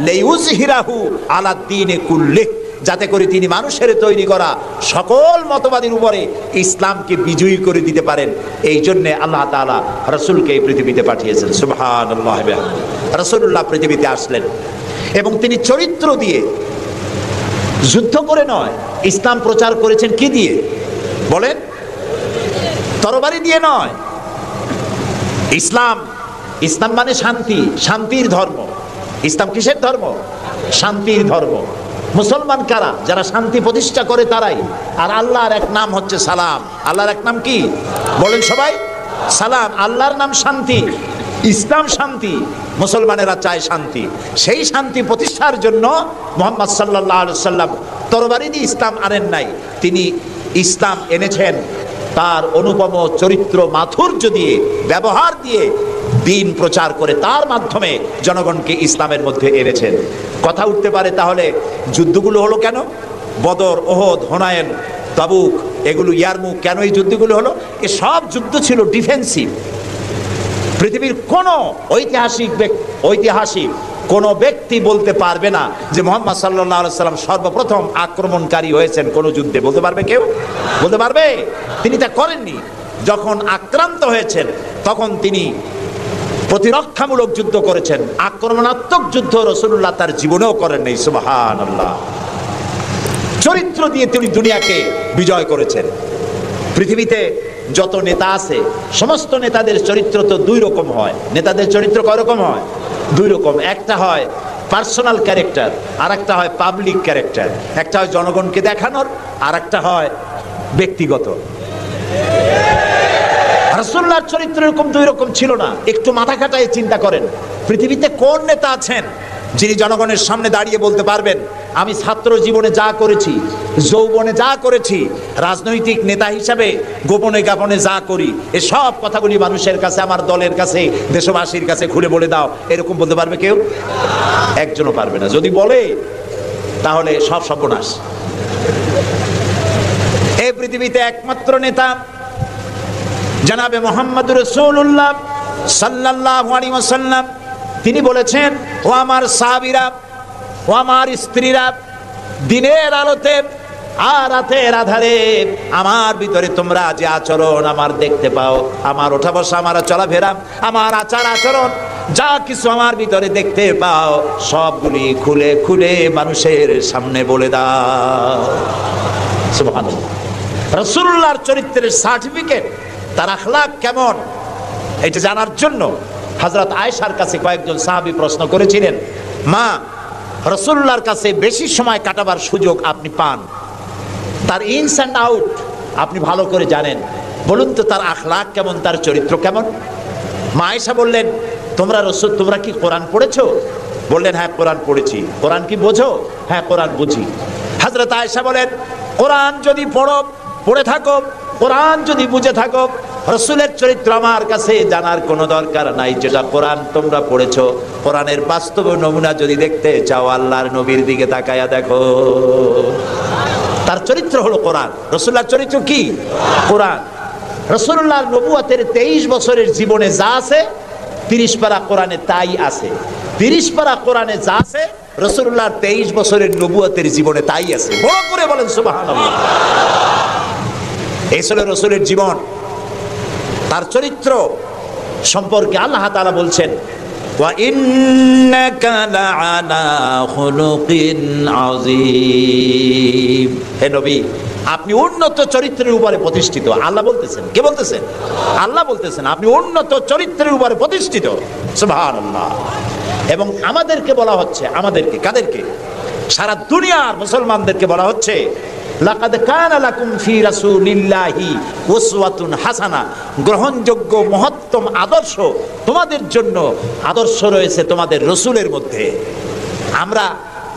লিইউযহিরাহু আলা দ্বীনি কুল্লিহ, যাতে করে তিনি মানুষের তৈরি করা সকল মতবাদের উপরে ইসলামকে বিজয়ী করে দিতে পারেন। এই জন্য আল্লাহ তাআলা রাসূলকে এই পৃথিবীতে পাঠিয়েছেন। সুবহানাল্লাহ। রাসূলুল্লাহ পৃথিবীতে আসলেন এবং তিনি চরিত্র দিয়ে, যুদ্ধ করে নয়, ইসলাম প্রচার করেছেন কি দিয়ে? বলেন, তরবারি দিয়ে নয়। ইসলাম মানে শান্তি, শান্তির ধর্ম। ইসলাম কিসের ধর্ম? শান্তির ধর্ম। মুসলমান কারা? যারা শান্তি প্রতিষ্ঠা করে তারাই। আর আল্লাহর এক নাম হচ্ছে সালাম। আল্লাহর এক নাম কি? বলেন সবাই, সালাম। আল্লাহর নাম শান্তি, ইসলাম শান্তি, মুসলমানেরা চায় শান্তি। সেই শান্তি প্রতিষ্ঠার জন্য মুহাম্মদ সাল্লাল্লাহু আলাইহি সাল্লাম তরবারি দিয়ে ইসলাম আনেন নাই, তিনি ইসলাম এনেছেন তার অনুপম চরিত্র মাধুর্য দিয়ে, ব্যবহার দিয়ে, দিন প্রচার করে তার মাধ্যমে জনগণকে ইসলামের মধ্যে এনেছেন। কথা উঠতে পারে, তাহলে যুদ্ধগুলো হলো কেন? বদর, ওহদ, হুনাইন, তাবুক, এগুলো ইয়ারমুক, কেন এই যুদ্ধগুলো হলো? এ সব যুদ্ধ ছিল ডিফেন্সিভ। পৃথিবীর কোন ঐতিহাসিক কোন ব্যক্তি বলতে পারবে না যে মুহাম্মদ সাল্লাল্লাহু আলাইহি সাল্লাম সর্বপ্রথম আক্রমণকারী হয়েছেন কোন যুদ্ধে। বলতে পারবে কেউ? বলতে পারবে? তিনি তা করেননি। যখন আক্রান্ত হয়েছেন তখন তিনি প্রতিরক্ষামূলক যুদ্ধ করেছেন। আক্রমণাত্মক যুদ্ধ রাসূলুল্লাহ তার জীবনেও করেন নাই। সুবহানাল্লাহ। চরিত্র দিয়ে তিনি দুনিয়াকে বিজয় করেছেন। পৃথিবীতে যত নেতা আছে সমস্ত নেতাদের চরিত্র তো দুই রকম হয়। নেতাদের চরিত্র কয় রকম হয়? দুই রকম। একটা হয় পার্সোনাল ক্যারেক্টার, আর একটা হয় পাবলিক ক্যারেক্টার। একটা হয় জনগণকে দেখানোর, আর একটা হয় ব্যক্তিগত। রাসূলুল্লাহর চরিত্র এরকম দুই রকম ছিল না। একটু মাথা খাটায় চিন্তা করেন, পৃথিবীতে কোন নেতা আছেন যিনি জনগণের সামনে দাঁড়িয়ে বলতে পারবেন আমি ছাত্র জীবনে যা করেছি, যৌবনে যা করেছি, রাজনৈতিক নেতা হিসাবে গোপনে গোপনে যা করি, এসব কথাগুলি মানুষের কাছে, আমার দলের কাছে, দেশবাসীর কাছে খুলে বলে দাও, এরকম বলতে পারবে কেউ? একজনও পারবে না। যদি বলে তাহলে সব সর্বনাশ। এই পৃথিবীতে একমাত্র নেতা জনাবে মুহাম্মদুর রাসূলুল্লাহ সাল্লাল্লাহু আলাইহি ওয়াসাল্লাম। তিনি বলেছেন, ও আমার সাহাবীরা, ও আমার স্ত্রীরা, দিনের আলোতে আর রাতের আধারে আমার ভিতরে তোমরা যে আচরণ আমার দেখতে পাও, আমার ওঠা বসা, আমার চলাফেরা, আমার আচার আচরণ, যা কিছু আমার ভিতরে দেখতে পাও সবগুলি খুলে খুলে মানুষের সামনে বলে দাও। সুবহানাল্লাহ। রাসূলুল্লাহর চরিত্রের সার্টিফিকেট, তার আখলাক কেমন, এটা জানার জন্য হযরত আয়েশার কাছে কয়েকজন সাহাবী প্রশ্ন করেছিলেন, মা, রাসূলুল্লাহর কাছে বেশি সময় কাটাবার সুযোগ আপনি পান, তার ইনস অ্যান্ড আউট আপনি ভালো করে জানেন, বলুন তো তার আখলাক কেমন, তার চরিত্র কেমন? মা আয়েশা বললেন, তোমরা কি কোরআন পড়েছো? বললেন, হ্যাঁ কোরআন পড়েছি। কোরআন কি বোঝো? হ্যাঁ কোরআন বুঝি। হযরত আয়েশা বলেন, কোরআন যদি পড়ে থাকো, কোরআন যদি বুঝে থাকো, রাসূলের চরিত্র আমার কাছে জানার কোনো দরকার নাই। যেটা কোরআন তোমরা পড়েছো, কোরআনের বাস্তব নমুনা যদি দেখতে চাও, আল্লাহর নবীর দিকে তাকায়া দেখো। তার চরিত্র হলো কোরআন। রাসূলুল্লাহর চরিত্র কি? কোরআন। রাসূলুল্লাহর নবুয়তের 23 বছরের জীবনে যা আছে, 30 পারা কোরআনে তাই আছে। 30 পারা কোরআনে যা আছে, রাসূলুল্লাহর 23 বছরের নবুয়তের জীবনে তাই আছে। বড় করে বলেন সুবহানাল্লাহ। এই ছিল রাসূলের জীবন। তার চরিত্র সম্পর্কে আল্লাহ তাআলা বলছেন, ওয়া ইন্নাকা লাআলা খুলুকিন আযীম। হে নবী, আপনি উন্নত চরিত্রের উপরে প্রতিষ্ঠিত। আল্লাহ বলতেছেন। কে বলতেছেন? আল্লাহ বলতেছেন আপনি উন্নত চরিত্রের উপরে প্রতিষ্ঠিত। সুবহানাল্লাহ। এবং আমাদেরকে বলা হচ্ছে, আমাদেরকে কাদেরকে? সারা দুনিয়ার মুসলমানদেরকে বলা হচ্ছে, লাকাদ কানা লাকুম ফি রাসূলিল্লাহি উসওয়াতুন হাসানা, গ্রহণযোগ্য মহত্তম আদর্শ তোমাদের জন্য আদর্শ রয়েছে তোমাদের রাসূলের মধ্যে। আমরা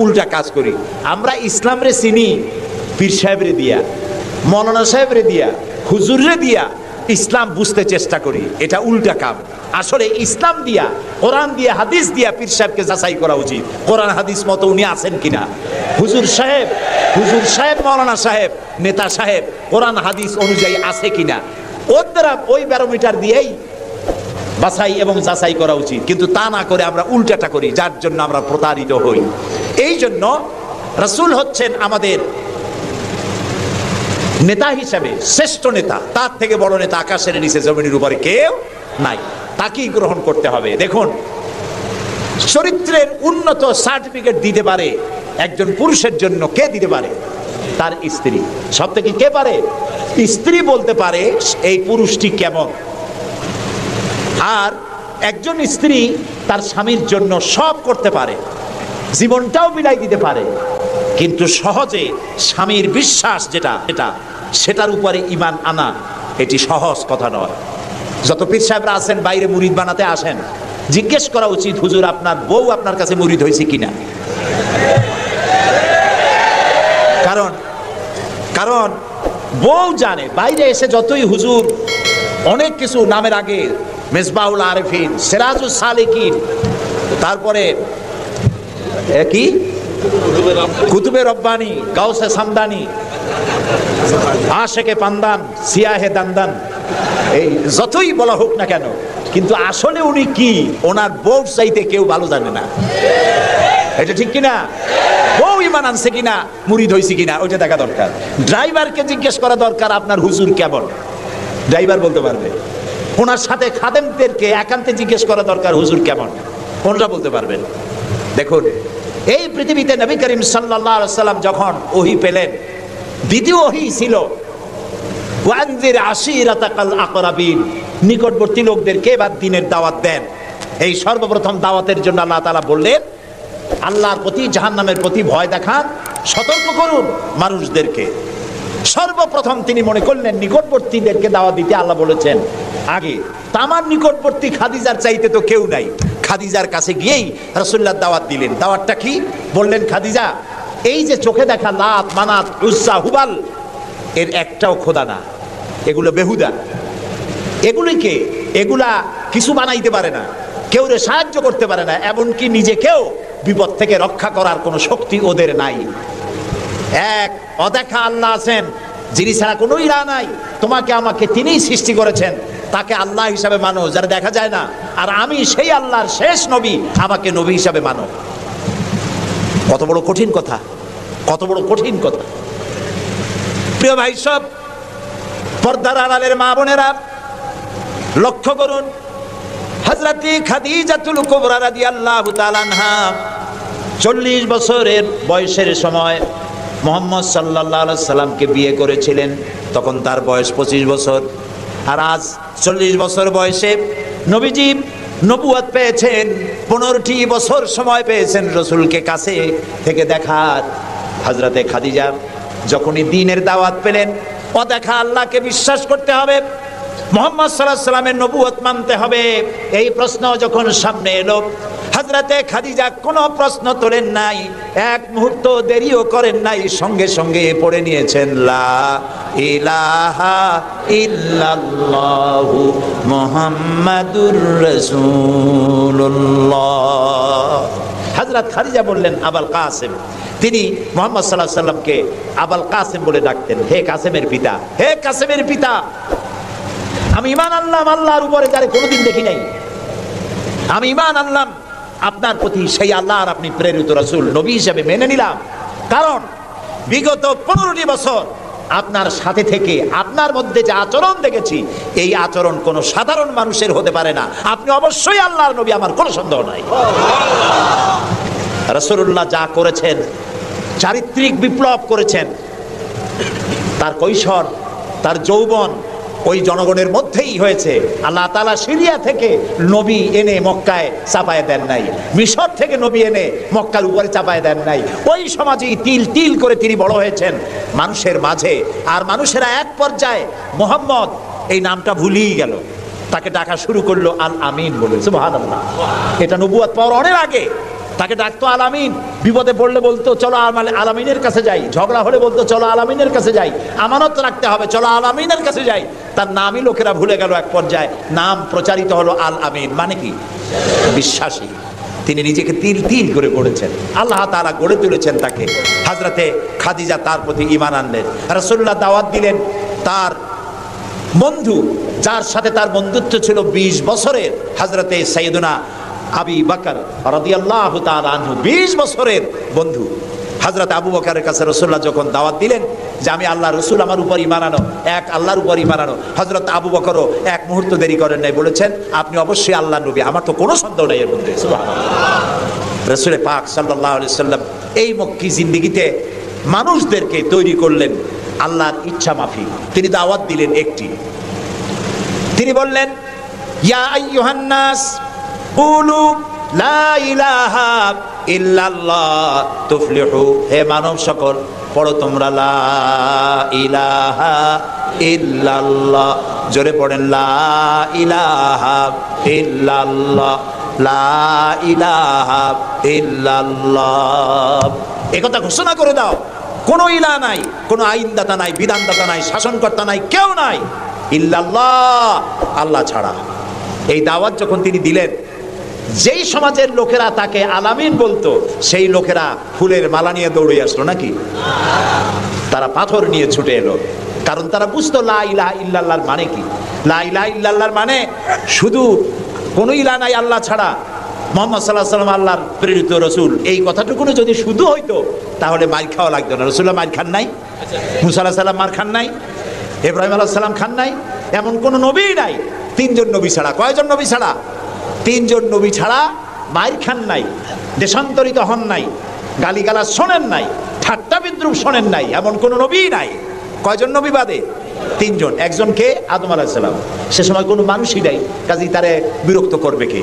উল্টা কাজ করি। আমরা ইসলামরে চিনি পীর সাহেবরে দিয়া, মৌলানা সাহেবরে দিয়া, হুজুররে দিয়া ইসলাম বুঝতে চেষ্টা করি। এটা উল্টা কাম। আসলে ইসলাম দিয়া, কোরআন দিয়া, হাদিস দিয়া পীর সাহেবকে যাচাই করা উচিত, কোরআন হাদিস মতো উনি আছেন কিনা। হুজুর সাহেব, মৌলানা সাহেব, নেতা সাহেব কোরআন হাদিস অনুযায়ী আছে কিনা, ওর দ্বারা ওই ব্যারোমিটার দিয়েই বাছাই এবং যাচাই করা উচিত। কিন্তু তা না করে আমরা উল্টাটা করি, যার জন্য আমরা প্রতারিত হই। এই জন্য রাসূল হচ্ছেন আমাদের নেতা হিসাবে শ্রেষ্ঠ নেতা। তার থেকে বড় নেতা আকাশের নিচে জমিনের উপরে কেউ নাই। তাকেই গ্রহণ করতে হবে। দেখুন, চরিত্রের উন্নত সার্টিফিকেট দিতে পারে একজন পুরুষের জন্য কে দিতে পারে? তার স্ত্রী। সব থেকে কে পারে? স্ত্রী বলতে পারে এই পুরুষটি কেমন। আর একজন স্ত্রী তার স্বামীর জন্য সব করতে পারে, জীবনটাও বিলাই দিতে পারে, কিন্তু সহজে স্বামীর বিশ্বাস যেটা সেটার উপরে ঈমান আনা এটি সহজ কথা নয়। যত পীর সাহেবরা আছেন বাইরে মুরিদ বানাতে আসেন, জিজ্ঞেস করা উচিত, হুজুর আপনার বউ আপনার কাছে মুরিদ হয়েছে কিনা? কারণ বউ জানে। বাইরে এসে যতই হুজুর অনেক কিছু নামের আগে মেজবাউল আরিফিন, সিরাজুস সালিকিন, তারপরে কি কুতুবে রব্বানি, গাউসে সামদানি, আশেকে পান্দান, সিয়াহে দান্দান, এই যতই বলা হোক না কেন, কিন্তু আসলে উনি কি ওনার বউ চাইতে কেউ ভালো জানে না। এটা ঠিক কিনা? বউ ঈমান আনছে কিনা, মুরিদ হইছে কিনা, ওইটা দেখা দরকার। ড্রাইভারকে জিজ্ঞেস করা দরকার আপনার হুজুর কেমন, ড্রাইভার বলতে পারবে। ওনার সাথে খাদেমদেরকে একান্তে জিজ্ঞেস করা দরকার হুজুর কেমন, কোনটা বলতে পারবেন। দেখুন, এই পৃথিবীতে নবী করিম সাল্লাল্লাহু আলাইহি সাল্লাম যখন ওহী পেলেন, দ্বিতীয় ওহী ছিল ওয়ানজির আশিরাতাকাল আকরাবিন, নিকটবর্তী লোকদেরকে এবার দ্বীনের দাওয়াত দেন। এই সর্বপ্রথম দাওয়াতের জন্য আল্লাহ তাআলা বললেন, আল্লাহর প্রতি, জাহান্নামের প্রতি ভয় দেখান, সতর্ক করুন মানুষদেরকে। সর্বপ্রথম তিনি মনে করলেন নিকটবর্তীদেরকে দাওয়াত দিতে আল্লাহ বলেছেন আগে। তামার নিকটবর্তী খাদিজার চাইতে তো কেউ নাই। খাদিজার কাছে গিয়েই রাসূলুল্লাহ দাওয়াত দিলেন। দাওয়াতটা কি? বললেন, খাদিজা, এই যে চোখে দেখা লাত, মানাত, উজ্জা, হুবাল, এর একটাও খোদা না, এগুলো বেহুদা। এগুলা কিছু বানাইতে পারে না, কেউ সাহায্য করতে পারে না, এমনকি নিজেকেও বিপদ থেকে রক্ষা করার কোনো শক্তি ওদের নাই। এক অদেখা আল্লাহ আছেন, যিনি ছাড়া কোনো ইলা নাই। তোমাকে আমাকে তিনিই সৃষ্টি করেছেন, তাকে আল্লাহ হিসাবে মানো, যারা দেখা যায় না। আর আমি সেই আল্লাহর শেষ নবী, আমাকে নবী হিসাবে মানো। কত বড় কঠিন কথা, কত বড় কঠিন কথা। প্রিয় ভাই সব, পর্দার আড়ালের মা বোনেরা, লক্ষ্য করুন, হযরত খাদিজাতুল কুবরা রাদিয়াল্লাহু তাআলা আনহা 40 বছরের বয়সের সময় মুহাম্মদ সাল্লাল্লাহু আলাইহি সাল্লামকে বিয়ে করেছিলেন। তখন তার বয়স 25 বছর। আর আজ 40 বছর বয়সে নবীজি নবুয়ত পেয়েছেন, 15টি বছর সময় পেয়েছেন রসুলকে কাছে থেকে দেখার। হযরতে খাদিজা যখনই দ্বীনের দাওয়াত পেলেন, ও দেখা আল্লাহকে বিশ্বাস করতে হবে, মুহাম্মদ সাল্লাল্লাহু আলাইহি সাল্লামের নবুয়ত মানতে হবে, এই প্রশ্ন যখন সামনে এলো, হযরতে খাদিজা কোনো প্রশ্ন তোলেন নাই, এক মুহূর্ত দেরিও করেন নাই, সঙ্গে সঙ্গে পড়ে নিয়েছেন লা ইলাহা ইল্লাল্লাহু মুহাম্মাদুর রাসূলুল্লাহ। হযরত খাদিজা বললেন আবুল কাসেম, তিনি মুহাম্মদ সাল্লাল্লাহু আলাইহি সাল্লামকে আবুল কাসেম বলে ডাকতেন, হে কাসেমের পিতা, হে কাসেমের পিতা, আমি ঈমান আনলাম আল্লাহর উপরে যারে কোনোদিন দেখি নাই, আমি ঈমান আনলাম আপনার প্রতি, সেই আল্লাহর আপনি প্রেরিত রাসূল নবী হিসেবে মেনে নিলাম, কারণ বিগত 15টি বছর আপনার সাথে থেকে আপনার মধ্যে যে আচরণ দেখেছি, এই আচরণ কোনো সাধারণ মানুষের হতে পারে না, আপনি অবশ্যই আল্লাহর নবী, আমার কোনো সন্দেহ নাই। রাসূলুল্লাহ যা করেছেন, চারিত্রিক বিপ্লব করেছেন, তার কৈশোর, তার যৌবন ওই জনগণের মধ্যেই হয়েছে। আল্লাহ তাআলা সিরিয়া থেকে নবী এনে মক্কায় চাপায় দেন নাই, মিশর থেকে নবী এনে মক্কার উপরে চাপায় দেন নাই, ওই সমাজেই তিল তিল করে তিনি বড় হয়েছেন মানুষের মাঝে। আর মানুষেরা এক পর্যায়ে মুহাম্মদ এই নামটা ভুলিয়ে গেল, তাকে ডাকা শুরু করলো আল আমিন বলে। সুবহানাল্লাহ, এটা নবুয়ত পাওয়ার অনেক আগে তাকে ডাকতো আল আমিন। বিপদে পড়লে বলতো চলো আল আমিনের কাছে যাই, ঝগড়া হলে বলতো চলো আল আমিনের কাছে যাই, আমানত রাখতে হবে চলো আল আমিনের কাছে যাই। তার নামই লোকেরা ভুলে গেল, এক পর্যায়ে নাম প্রচারিত হলো আল আমিন, মানে কি? বিশ্বাসী। তিনি নিজেকে তিল তিল করে গড়েছেন, আল্লাহ তাআলা গড়ে তুলেছেন তাকে। হযরতে খাদিজা তার প্রতি ঈমান আনলেন, রাসূলুল্লাহ দাওয়াত দিলেন তার বন্ধু, যার সাথে তার বন্ধুত্ব ছিল 20 বছরের, হযরতে সাইয়েদুনা আবু বকর রাদিয়াল্লাহু তাআলা আনহু, 20 বছরের বন্ধু। হযরত আবু বকরের কাছে রাসূলুল্লাহ যখন দাওয়াত দিলেন যে আমি আল্লাহর রাসূল, আমার উপর ঈমান আনো, এক আল্লাহর উপর ঈমান আনো, হযরত আবু বকরও এক মুহূর্ত দেরি করেন নাই, বলেছেন আপনি অবশ্যই আল্লাহর নবী, আমার তো কোনো সন্দেহ নাই এর মধ্যে। সুবহানাল্লাহ। রাসূল পাক সাল্লাল্লাহু আলাইহি সাল্লাম এই মক্কি জিন্দেগিতে মানুষদেরকে তৈরি করলেন আল্লাহর ইচ্ছা মাফিক। তিনি দাওয়াত দিলেন একটি, তিনি বললেন ইয়া আইয়ুহান নাস কুলু লা ইলাহা ইল্লাল্লাহ তুফলিহু, হে মানব সকল পড়ো তোমরা লা ইলাহা ইল্লাল্লাহ, জোরে পড়েন লা ইলাহা ইল্লাল্লাহ, লা ইলাহা ইল্লাল্লাহ। একথা ঘোষণা করে দাও, কোনো ইলাহ নাই, কোনো আইনদাতা নাই, বিধানদাতা নাই, শাসনকর্তা নাই, কেউ নাই ইল্লাল্লাহ, আল্লাহ ছাড়া। এই দাওয়াত যখন তিনি দিলেন, যেই সমাজের লোকেরা তাকে আলামিন বলতো, সেই লোকেরা ফুলের মালা নিয়ে দৌড়ে আসলো নাকি? তারা পাথর নিয়ে ছুটে এলো, কারণ তারা বুঝতো লা ইলাহা ইল্লাল্লাহর মানে কি। লা ইলাহা ইল্লাল্লাহর মানে শুধু কোনো ইলাহ নাই আল্লাহ ছাড়া, মুহাম্মদ সাল্লাল্লাহু আলাইহি ওয়াসাল্লাম আল্লাহর প্রেরিত রাসূল, এই কথাটুকুনো যদি শুধু হইতো তাহলে মার খাওয়া লাগতো না। রাসূলুল্লাহ মার খান নাই, মুসা আলাইহিস সালাম মার খান নাই, ইব্রাহিম আলাইহিস সালাম খান নাই, এমন কোন নবী নাই। 3 জন নবী ছাড়া, কয়জন নবী ছাড়া? 3 জন নবী ছাড়া মার খান নাই, দেশান্তরিত হন নাই, গালিগালাজ শোনেন নাই, ঠাট্টা বিদ্রুপ শোনেন নাই, এমন কোন নবী নাই। কয়জন নবী বাদে? 3 জন। একজনকে আদম আলাইহিস সালাম, সে সময় কোনো মানুষই নাই, কাজেই তারে বিরক্ত করবে কে?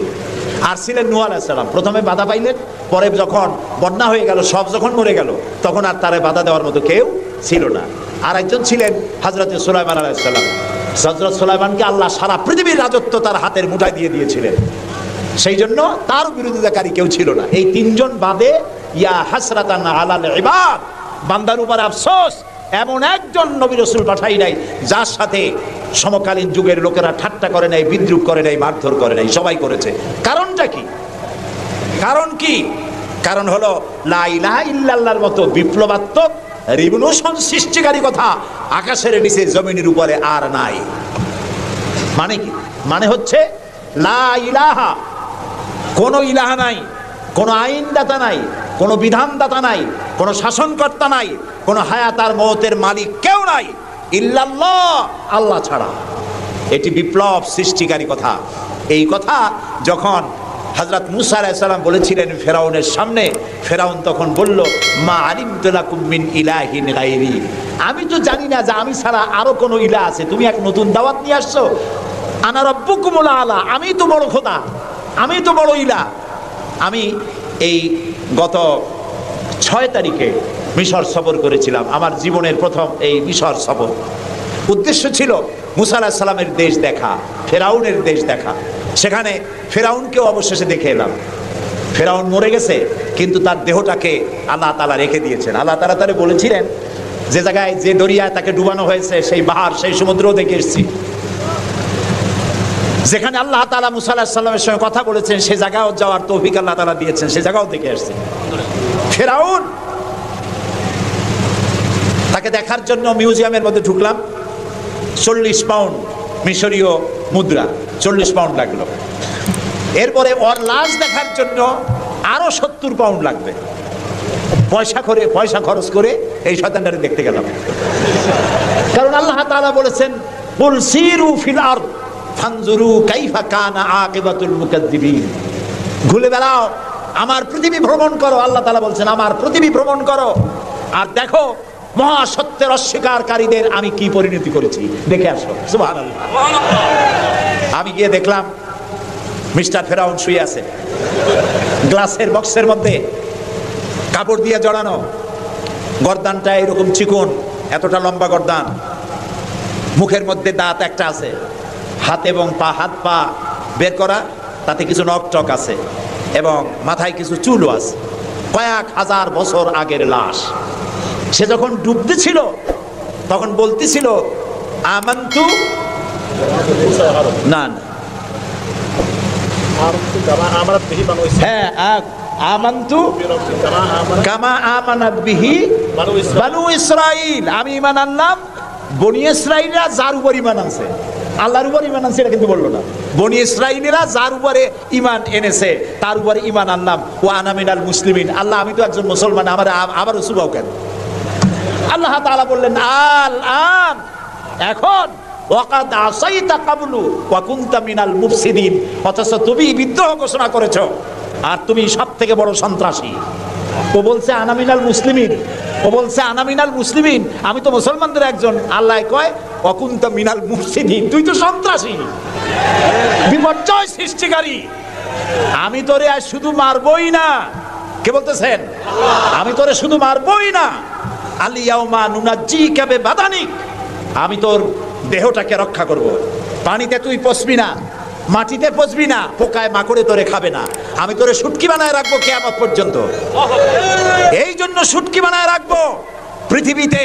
আর ছিলেন নূহ আলাইহিস সালাম, প্রথমে বাধা পাইলেন, পরে যখন বন্যা হয়ে গেল, সব যখন মরে গেল, তখন আর তারে বাধা দেওয়ার মতো কেউ ছিল না। আর একজন ছিলেন হযরত সুলাইমান আলাইহিস সালাম। হযরত সুলাইমানকে আল্লাহ সারা পৃথিবীর রাজত্ব তার হাতের মুঠায় দিয়ে দিয়েছিলেন, সেই জন্য তার বিরোধিতাকারী কেউ ছিল না। এই 3 জন বাদে ইয়া হাসরাতান আলাল ইবাদ, বান্দার উপর আফসোস, এমন একজন নবী রাসূল পাঠাই নাই যার সাথে সমকালীন যুগের লোকেরা ঠাট্টা করে নাই, বিদ্রুপ করে নাই, মারধর করে নাই, সবাই করেছে। কারণটা কি? কারণ কি? কারণ হলো লা ইলাহা ইল্লাল্লাহর মতো বিপ্লবাত্মক রিভলিউশন সৃষ্টিকারী কথা আকাশের নিচে জমিনের উপরে আর নাই। মানে কি? মানে হচ্ছে লা ইলাহা, কোন ইলাহা নাই, কোন আইনদাতা নাই, কোন বিধানদাতা নাই, কোন শাসনকর্তা নাই, কোন হায়াত আর মওতের মালিক কেউ নাই ইল্লাল্লাহ, আল্লাহ ছাড়া। এটি বিপ্লব সৃষ্টিকারী কথা। এই কথা যখন হযরত মুসা আলাইহিস সালাম বলেছিলেন ফেরাউনের সামনে, ফেরাউন তখন বলল মা আলিমতু লাকুম মিন ইলাহিন গায়রি, আমি তো জানি না যে আমি ছাড়া আরো কোনো ইলাহ আছে, তুমি এক নতুন দাওয়াত নিয়ে আসছো। আনা রাব্বুকুমুল আলা, আমি তো বড় খোদা, আমি তো বড় ইলা। আমি এই গত 6 তারিখে মিশর সফর করেছিলাম, আমার জীবনের প্রথম এই মিশর সফর। উদ্দেশ্য ছিল মুসা আলাইহিস সালামের দেশ দেখা, ফেরাউনের দেশ দেখা। সেখানে ফেরাউনকেও অবশেষে দেখে এলাম। ফেরাউন মরে গেছে, কিন্তু তার দেহটাকে আল্লাহ তাআলা রেখে দিয়েছেন। আল্লাহ তাআলা তারে বলেছিলেন যে জায়গায়, যে দরিয়ায় তাকে ডুবানো হয়েছে, সেই বাহার, সেই সমুদ্রও দেখে এসেছি। যেখানে আল্লাহ তাআলা মুসা আলাইহিস সালামের সঙ্গে কথা বলেছেন, সেই জায়গাও যাওয়ার তৌফিক আল্লাহ তাআলা দিয়েছেন, সেই জায়গাও দেখে আসছি। ফেরাউন, তাকে দেখার জন্য মিউজিয়ামের মধ্যে ঢুকলাম। 40 পাউন্ড মিশরীয় মুদ্রা, 40 পাউন্ড লাগলো। এরপরে ওর লাশ দেখার জন্য আরো 70 পাউন্ড লাগবে। পয়সা খরচ করে এই শয়তানটারে দেখতে গেলাম। কারণ আল্লাহ তাআলা বলেছেন, কুল সিরু ফিল আরদ ফানজুরু কাইফা কানা আকিবাতুল মুকাজ্জিবিন। ঘুরে বেড়াও, আমার পৃথিবী ভ্রমণ করো। আল্লাহ তাআলা বলছেন, আমার পৃথিবী ভ্রমণ করো আর দেখো মহাসত্যের অস্বীকারীদের আমি কি পরিণতি করেছি, দেখে আসো। সুবহানাল্লাহ। আমি গিয়ে দেখলাম মিস্টার ফেরাউন শুয়ে আছে, গ্লাসের বক্সের মধ্যে কাপড় দিয়ে জড়ানো, গর্দানটা এরকম চিকন, এতটা লম্বা গর্দান, মুখের মধ্যে দাঁত একটা আছে, হাত এবং পা, হাত পা বের করা, তাতে কিছু নখ টক আছে এবং মাথায় কিছু চুলও আছে। কয়েক হাজার বছর আগের লাশ। সে যখন ডুবতে ছিল তখন বলতেছিল, আমান্তু না না হ্যাঁ আমান্তু কামা আমানাত বিহি বানু ইসরাইল। আমি ঈমান আনলাম বনি ইসরাইলরা যার উপর ঈমান আনছে, আল্লাহর উপর ঈমান আনছে এটা কিন্তু বললো না। বনি ইসরাইলরা যার উপরে ঈমান এনেছে তার উপরে ঈমান আনলাম। ওয়া আনা মিনাল মুসলিমিন। আল্লাহ, আমি তো একজন মুসলমান, আমার আবারও সুবাও কেন? আল্লাহ তাআলা বললেন, আল আন, এখন, ওয়াকাদ আসাইতা কাবলু ওয়া কুনতা মিনাল মুফসিদিন। অথচ তুমি বিদ্রোহ ঘোষণা করেছো আর তুমি সবথেকে বড় সন্ত্রাসী। ও বলছে আনা মিনাল মুসলিমিন, ও বলছে আনা মিনাল মুসলিমিন, আমি তো মুসলমানদের একজন। আল্লাহ কয় ওয়া কুনতা মিনাল মুফসিদিন, তুই তো সন্ত্রাসী, বিপর্যয় সৃষ্টিকারী। আমি তোরে আর শুধু মারবই না, কে বলতেছেন? আমি তোরে শুধু মারবই না, আল ইয়াউমা নুনাজ্জিকা বিবাদানিক, আমি তোর দেহটাকে রক্ষা করব। পানিতে তুই পচবি না, মাটিতে পচবি না, পোকায় মাকড়ে তোরে খাবে না। আমি তোরে শুটকি বানায় রাখবো কিয়ামত পর্যন্ত। এই জন্য শুটকি বানায় রাখবো, পৃথিবীতে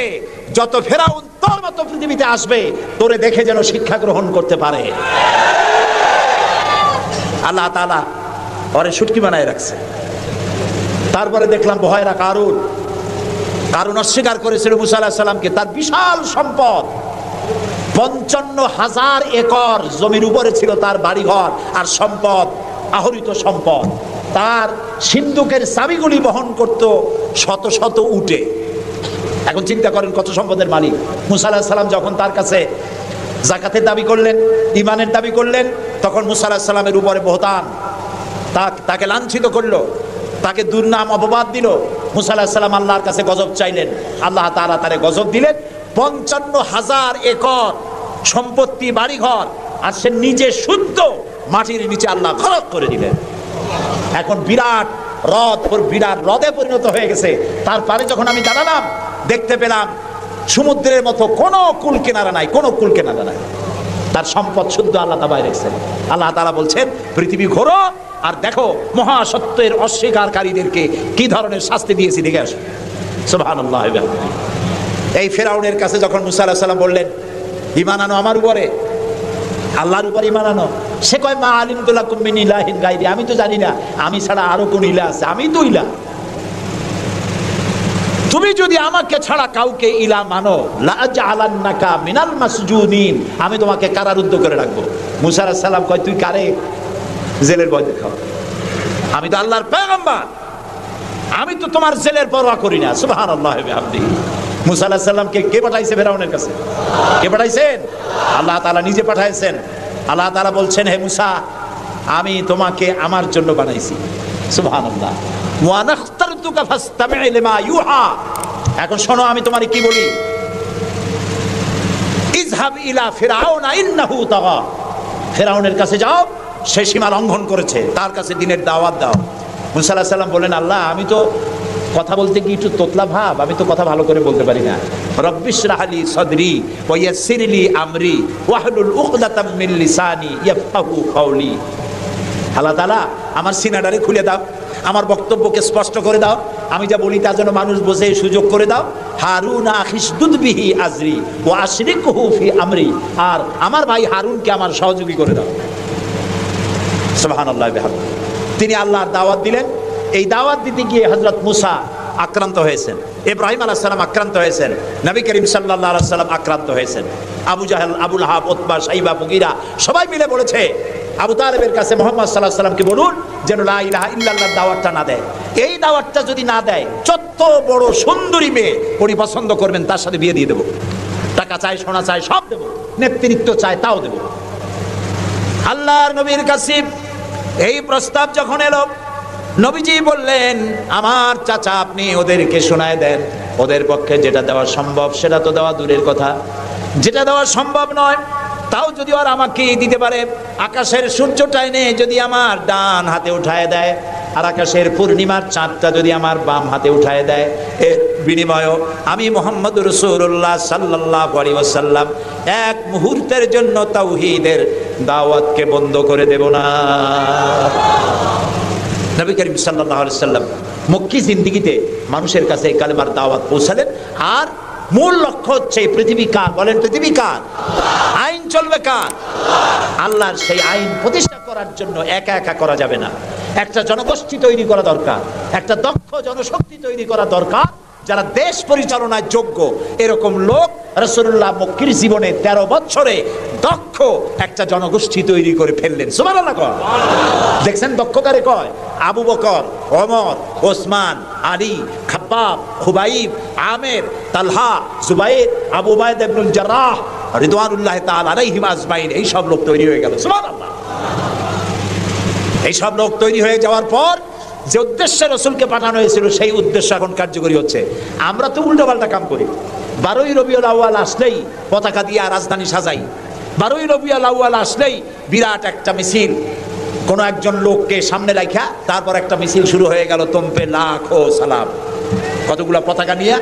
যত ফেরাউন তোর মতো পৃথিবীতে আসবে, তোরে দেখে যেন শিক্ষা গ্রহণ করতে পারে। আল্লাহ তাআলা ওরে শুটকি বানায় রাখছে। তারপরে দেখলাম বহায়রা কারুন অস্বীকার করেছিল মুসা আলাইহিস সালামকে। তার বিশাল সম্পদ, 55,000 একর জমির উপরে ছিল তার বাড়িঘর আর সম্পদ, আহরিত সম্পদ। তার সিন্ধুকের চাবিগুলি বহন করত শত শত উটে। এখন চিন্তা করেন কত সম্পদের মালিক। মুসা আলাইহিস সালাম যখন তার কাছে যাকাতের দাবি করলেন, ঈমানের দাবি করলেন, তখন মুসা আলাইহিস সালামের উপরে বহতান, তাকে লাঞ্ছিত করলো, তাকে দুর্নাম অপবাদ দিল। মুসা আলাইহিস সালাম আল্লাহর কাছে গজব চাইলেন, আল্লাহ তাআলা তারে গজব দিলেন। 55,000 একর সম্পত্তি, বাড়িঘর, আর সে নিজে শুদ্ধ মাটির নিচে আল্লাহ খরচ করে দিলেন। এখন বিরাট হ্রদে পরিণত হয়ে গেছে। তারপরে যখন আমি দাঁড়ালাম, দেখতে পেলাম সমুদ্রের মতো কোনো কুল কিনারা নাই, কোনো কুল কিনারা নাই। তার সম্পদ শুদ্ধ আল্লাহ তাআলা রেখেছেন। আল্লাহ তাআলা বলছেন, পৃথিবী ঘোরো আর দেখো মহাসত্যের অস্বীকারীদেরকে কি ধরনের শাস্তি দিয়েছি, দেখে আসো। সুবহানাল্লাহ। এই ফেরাউনের কাছে যখন মুসা আলাইহিস সালাম বললেন, ঈমান আনো আমার উপরে, আল্লাহর উপর ঈমান আনো, সে কয় মা আলিমতু লাকুম মিন ইলাহিন গায়রি, আমি তো জানি না আমি ছাড়া আরো কোন ইলাহ আছে, আমি তো ইলাহ। তুমি যদি আমাকে ছাড়া কাউকে ইলাহ মানো, লা আজআলান্নাকা মিনাল মাসজুনিন, আমি তোমাকে কারারুদ্ধ করে রাখবো। মুসা আলাইহিস সালাম কয়, তুই কারে জেলের ভয় দেখাও? আমি তো আল্লাহর পয়গম্বর, আমি তো তোমার জেলের পরোয়া করি না। সুবহানাল্লাহ ওয়া বিহামদিহি। মুসা আলাইহিস সালামকে কে পাঠাইছে ফেরাউনের কাছে? কে পাঠাইছেন? আল্লাহ তাআলা নিজে পাঠাইছেন। আল্লাহ তাআলা বলছেন, হে মুসা, আমি তোমাকে আমার জন্য বানাইছি। সুবহানাল্লাহ। ওয়া নাখতারতুকা ফাসতামি' লিমা ইউহা। এখন শোনো আমি তোমারে কি বলি। ইযহাব ইলা ফিরআউনা ইন্নাহু তাগা। ফেরাউনের কাছে যাও, সে সীমা লঙ্ঘন করেছে, তার কাছে দিনের দাওয়াত দাও। মুসা আলাইহিস সালাম বলেন, আল্লাহ আমি তো কথা বলতে গিয়ে একটু তোতলা ভাব, আমি তো কথা ভালো করে বলতে পারি না। রব্বিশ রাহলি সদরি ওয়া ইয়াসসিরলি আমরি ওয়াহলুল উকদাতাম মিন লিসানি ইয়াফকাহু কাওলি। আল্লাহ তাআলা আমার সিনাটারে খুলে দাও, আমার বক্তব্যকে স্পষ্ট করে দাও, আমি যা বলি তা যেন মানুষ বোঝে সুযোগ করে দাও। হারুন আখিসদুদ বিহি আজরি ওয়া আশরিকহু ফি আমরি, আর আমার ভাই হারুনকে আমার সহযোগী করে দাও। সুবহানাল্লাহ বিহামদিহি। তিনি আল্লাহর দাওয়াত দিলেন। এই দাওয়াত দিতে গিয়ে হযরত মুসা আক্রান্ত হয়েছেন, ইব্রাহিম আলাইহিস সালাম আক্রান্ত হয়েছেন, নবী করিম সাল্লাল্লাহু আলাইহি সাল্লাম আক্রান্ত হয়েছেন। আবু জাহেল, আবু লাহাব, উতবা, শাইবা, মুগীরা সবাই মিলে বলেছে আবু তালেবের কাছে মুহাম্মদ সাল্লাল্লাহু আলাইহি সাল্লামকে বলুন যেন লা ইলাহা ইল্লাল্লাহর দাওয়াতটা না দেয়। এই দাওয়াতটা যদি না দেয়, যত বড় সুন্দরী মেয়ে উনি পছন্দ করবেন তার সাথে বিয়ে দিয়ে দেব। টাকা চাই, সোনা চাই, সব দেব। নেতৃত্ব চাই, তাও দেব। আল্লাহর নবীর কাছে এই প্রস্তাব যখন এলো, নবীজি বললেন, আমার চাচা আপনি ওদেরকে শোনায় দেন। ওদের পক্ষে যেটা দেওয়া সম্ভব সেটা তো দেওয়া দূরের কথা, যেটা দেওয়া সম্ভব নয় তাও যদি আর আমাকে দিতে পারে, আকাশের সূর্যটা এনে যদি আমার ডান হাতে উঠায় দেয়, আর আকাশের পূর্ণিমার চাঁদটা যদি আমার বাম হাতে উঠায় দেয়, এর বিনিময়ে আমি মুহাম্মদ রাসূলুল্লাহ সাল্লাল্লাহু আলাইহি ওয়াসাল্লাম এক মুহূর্তের জন্য তাওহীদের দাওয়াতকে বন্ধ করে দেব না। নবী করিম সাল্লাল্লাহু আলাইহি ওয়াসাল্লাম মক্কি জিন্দেগিতে মানুষের কাছে কালেমার দাওয়াত পৌঁছালেন। আর মূল লক্ষ্য হচ্ছে পৃথিবী কার, বলেন পৃথিবী কার? আইন চলবে কার? আল্লাহর। সেই আইন প্রতিষ্ঠা করার জন্য একা একা করা যাবে না, একটা জনগোষ্ঠী তৈরি করা দরকার, একটা দক্ষ জনশক্তি তৈরি করা দরকার, যারা দেশ পরিচালনায় যোগ্য। এরকম লোক রাসূলুল্লাহ মক্কির জীবনে 13 বছরে দক্ষ একটা জনগোষ্ঠী তৈরি করে ফেললেন। সুবহানাল্লাহ। দেখছেন দক্ষ কারে কয়? আবু বকর, ওমর, ওসমান, আলী, খাব্বাব, খুবাইব, আমের, তালহা, জুবাইর, আবু উবাইদা ইবনুল জাররাহ রিদওয়ানুল্লাহি তাআলা আলাইহিম আজমাইন। এই সব লোক তৈরি হয়ে গেল। সুবহানাল্লাহ। এই সব লোক তৈরি হয়ে যাওয়ার পর যে উদ্দেশ্যে রাসূলকে পাঠানো হয়েছিল সেই উদ্দেশ্য এখন কার্যকরী হচ্ছে। আমরা তো উল্টোপাল্টা কাম করি। 12ই রবিউল আউয়াল আসলেই পতাকা দিয়ে রাজধানী সাজাই। 12ই রবিউল আউয়াল আসলেই বিরাট একটা মিছিল, কোন একজন লোককে সামনে রাখা, তারপর একটা মিছিল শুরু হয়ে গেল। তোমপে লাখো সালাম, কতগুলা পতাকা নিয়ে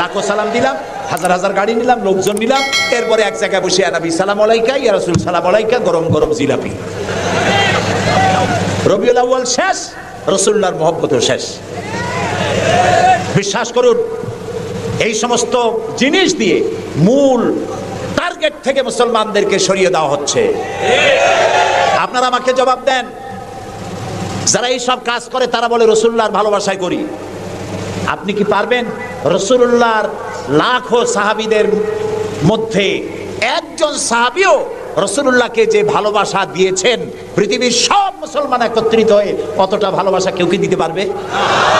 লাখো সালাম দিলাম, হাজার হাজার গাড়ি নিলাম, লোকজন নিলাম। এরপরে এক জায়গায় বসে নবী সালাম আলাইকা, ইয়া রাসূল সালাম আলাইকা, গরম গরম জিলাপি। রবিউল আউয়াল শেষ, রাসূলুল্লাহর মহব্বতও শেষ। বিশ্বাস করুন, এই সমস্ত জিনিস দিয়ে মূল টার্গেট থেকে মুসলমানদেরকে সরিয়ে দেওয়া হচ্ছে। আপনারা আমাকে জবাব দেন, যারা এই সব কাজ করে তারা বলে রাসূলুল্লাহর ভালোবাসায় করি। আপনি কি পারবেন রাসূলুল্লাহর লাখো সাহাবীদের মধ্যে একজন সাহাবীও রাসূলুল্লাহকে যে ভালোবাসা দিয়েছেন, পৃথিবীর সব মুসলমান একত্রিত হয়ে অতটা ভালোবাসা কেউ কি দিতে পারবে?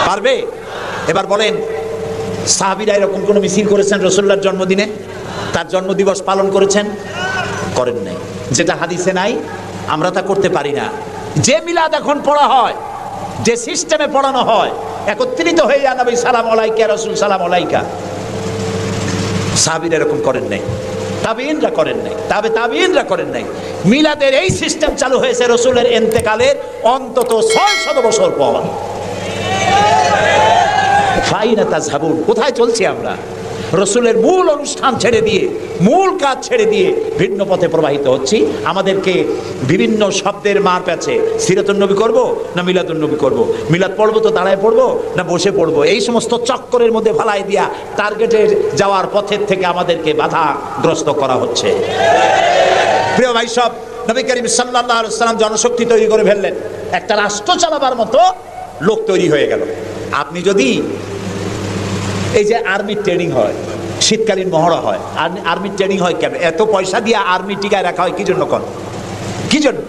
পারবে? এবার বলেন, সাহাবীরা এরকম কোন মিছিল করেছেন রাসূলুল্লাহর জন্মদিনে? তার জন্মদিবস পালন করেছেন? করেন নাই। যেটা হাদিসে নাই আমরা তা করতে পারি না। যে মিলাদ এখন পড়া হয়, যে সিস্টেমে পড়ানো হয়, একত্রিত হয়ে নবী সালাম আলাইকা, রাসূল সালাম আলাইকা, সাহাবীরা এরকম করেন নাই, তাবিঈনরা করেন নাই, তাবিঈনরা করেন নাই। মিলাদের এই সিস্টেম চালু হয়েছে রাসূলের ইন্তেকালের অন্তত 600 বছর পর। ফাইনা তাযহাবুন, কোথায় চলছি আমরা? রাসূলের মূল অনুষ্ঠান ছেড়ে দিয়ে, মূল কাজ ছেড়ে দিয়ে ভিন্ন পথে প্রবাহিত হচ্ছি। আমাদেরকে বিভিন্ন শব্দের মার প্যাচে সিরাতুন নবী করব না মিলাদুন নবী করব, মিলাদ পড়বো তো দাঁড়ায় পড়বো না বসে পড়বো, এই সমস্ত চক্করের মধ্যে ফালাই দিয়া টার্গেটে যাওয়ার পথের থেকে আমাদেরকে বাধাগ্রস্ত করা হচ্ছে। প্রিয় ভাই সব, নবী করিম সাল্লাল্লাহু আলাইহি ওয়াসাল্লাম জনশক্তি তৈরি করে ফেললেন, একটা রাষ্ট্র চালাবার মতো লোক তৈরি হয়ে গেল। আপনি যদি এই যে আর্মি ট্রেনিং হয়, শীতকালীন মহড়া হয়, আর্মি ট্রেনিং হয় কেন? এত পয়সা দিয়ে আর্মি টিকায় রাখা হয় কি জন্য? কি জন্য?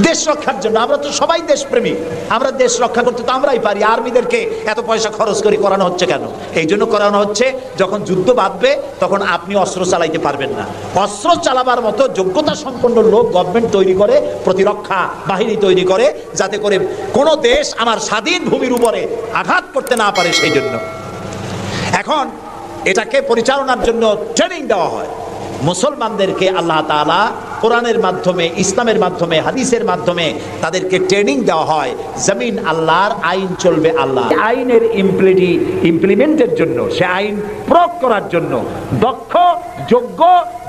দেশ রক্ষার জন্য। আমরা তো সবাই দেশপ্রেমী, আমরা দেশ রক্ষা করতে তো আমরাই পারি। আর্মিদেরকে এত পয়সা খরচ করে করানো হচ্ছে কেন? এই জন্য করানো হচ্ছে, যখন যুদ্ধ বাঁধবে তখন আপনি অস্ত্র চালাইতে পারবেন না। অস্ত্র চালাবার মতো যোগ্যতা সম্পন্ন লোক গভর্নমেন্ট তৈরি করে, প্রতিরক্ষা বাহিনী তৈরি করে, যাতে করে কোনো দেশ আমার স্বাধীন ভূমির উপরে আঘাত করতে না পারে। সেই জন্য এখন এটাকে পরিচালনার জন্য ট্রেনিং দেওয়া হয়। মুসলমানদেরকে আল্লাহ তাআলা কোরআনের মাধ্যমে, ইসলামের মাধ্যমে, হাদিসের মাধ্যমে তাদেরকে ট্রেনিং দেওয়া হয়। জমিন আল্লাহর, আইন চলবে আল্লাহ। আইনের ইমপ্লিমেন্টের জন্য, সে আইন প্রয়োগ করার জন্য দক্ষ যোগ্য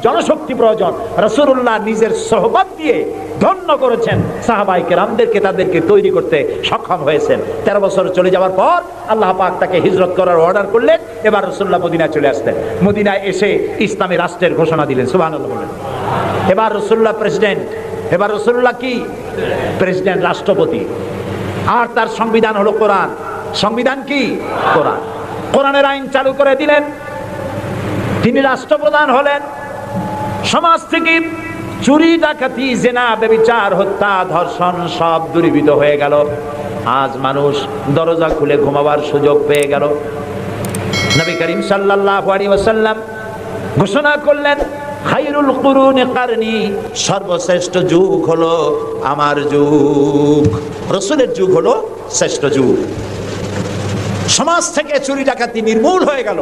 জনশক্তি প্রয়োজন। রাসূলুল্লাহ নিজের সোহবত দিয়ে ধন্য করেছেন সাহাবায়ে কেরামদেরকে, তাদেরকে তৈরি করতে সক্ষম হয়েছেন। 13 বছর চলে যাওয়ার পর আল্লাহ পাক তাকে হিজরত করার অর্ডার করলেন। এবার রাসূলুল্লাহ মদিনায় চলে আসলেন। মদিনায় এসে ইসলামী রাষ্ট্রের ঘোষণা দিলেন। সুবহানাল্লাহ বলেন। এবার রাসূলুল্লাহ প্রেসিডেন্ট, এবার রাসূলুল্লাহ কি প্রেসিডেন্ট, রাষ্ট্রপতি। আর তার সংবিধান হলো কোরআন। সংবিধান কি? কোরআন। কোরআনের আইন চালু করে দিলেন। তিনি রাষ্ট্রপ্রধান হলেন। সমাজ থেকে চুরি, ডাকাতি, জিনা, ব্যভিচার, হত্যা, ধর্ষণ সব দূরীভূত হয়ে গেল। আজ মানুষ দরজা খুলে ঘুমাবার সুযোগ পেয়ে গেল। নবী করিম সাল্লাল্লাহু আলাইহি ওয়াসাল্লাম ঘোষণা করলেন, খায়রুল কুরুনি কারনি, সর্বশ্রেষ্ঠ যুগ হলো আমার যুগ। রাসূলের যুগ হলো শ্রেষ্ঠ যুগ। সমাজ থেকে চুরি ডাকাতি নির্মূল হয়ে গেল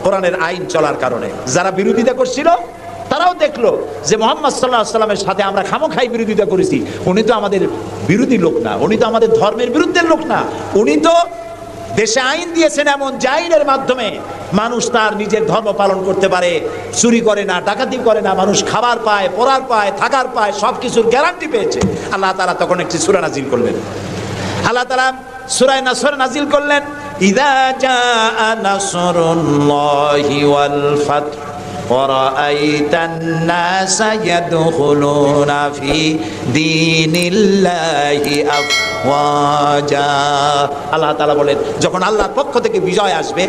কোরআনের আইন চলার কারণে। যারা বিরোধিতা করছিল তারাও দেখলো যে মুহাম্মদ সাল্লাল্লাহু আলাইহি ওয়াসাল্লামের সাথে আমরা খামোখাই বিরোধিতা করেছি, উনি তো আমাদের বিরোধী লোক না, উনি তো আমাদের ধর্মের বিরুদ্ধে লোক না, উনি তো দেশে আইন দিয়েছেন এমন যে আইনের মাধ্যমে মানুষ তার নিজের ধর্ম পালন করতে পারে, চুরি করে না, ডাকাতি করে না, মানুষ খাবার পায়, পরার পায়, থাকার পায়, সবকিছুর গ্যারান্টি পেয়েছে। আল্লাহ তাআলা তখন একটি সূরা নাজিল করলেন। আল্লাহ তাআলা সূরা নাসর নাজিল করলেন, ইযা জাআ নাসরুল্লাহি ওয়াল ফাত ওয়ারাআইতান নাসা ইয়াদখুলুনা ফি দীনিল্লাহি আফওয়াজা। আল্লাহ তাআলা বলেন, যখন আল্লাহর পক্ষ থেকে বিজয় আসবে,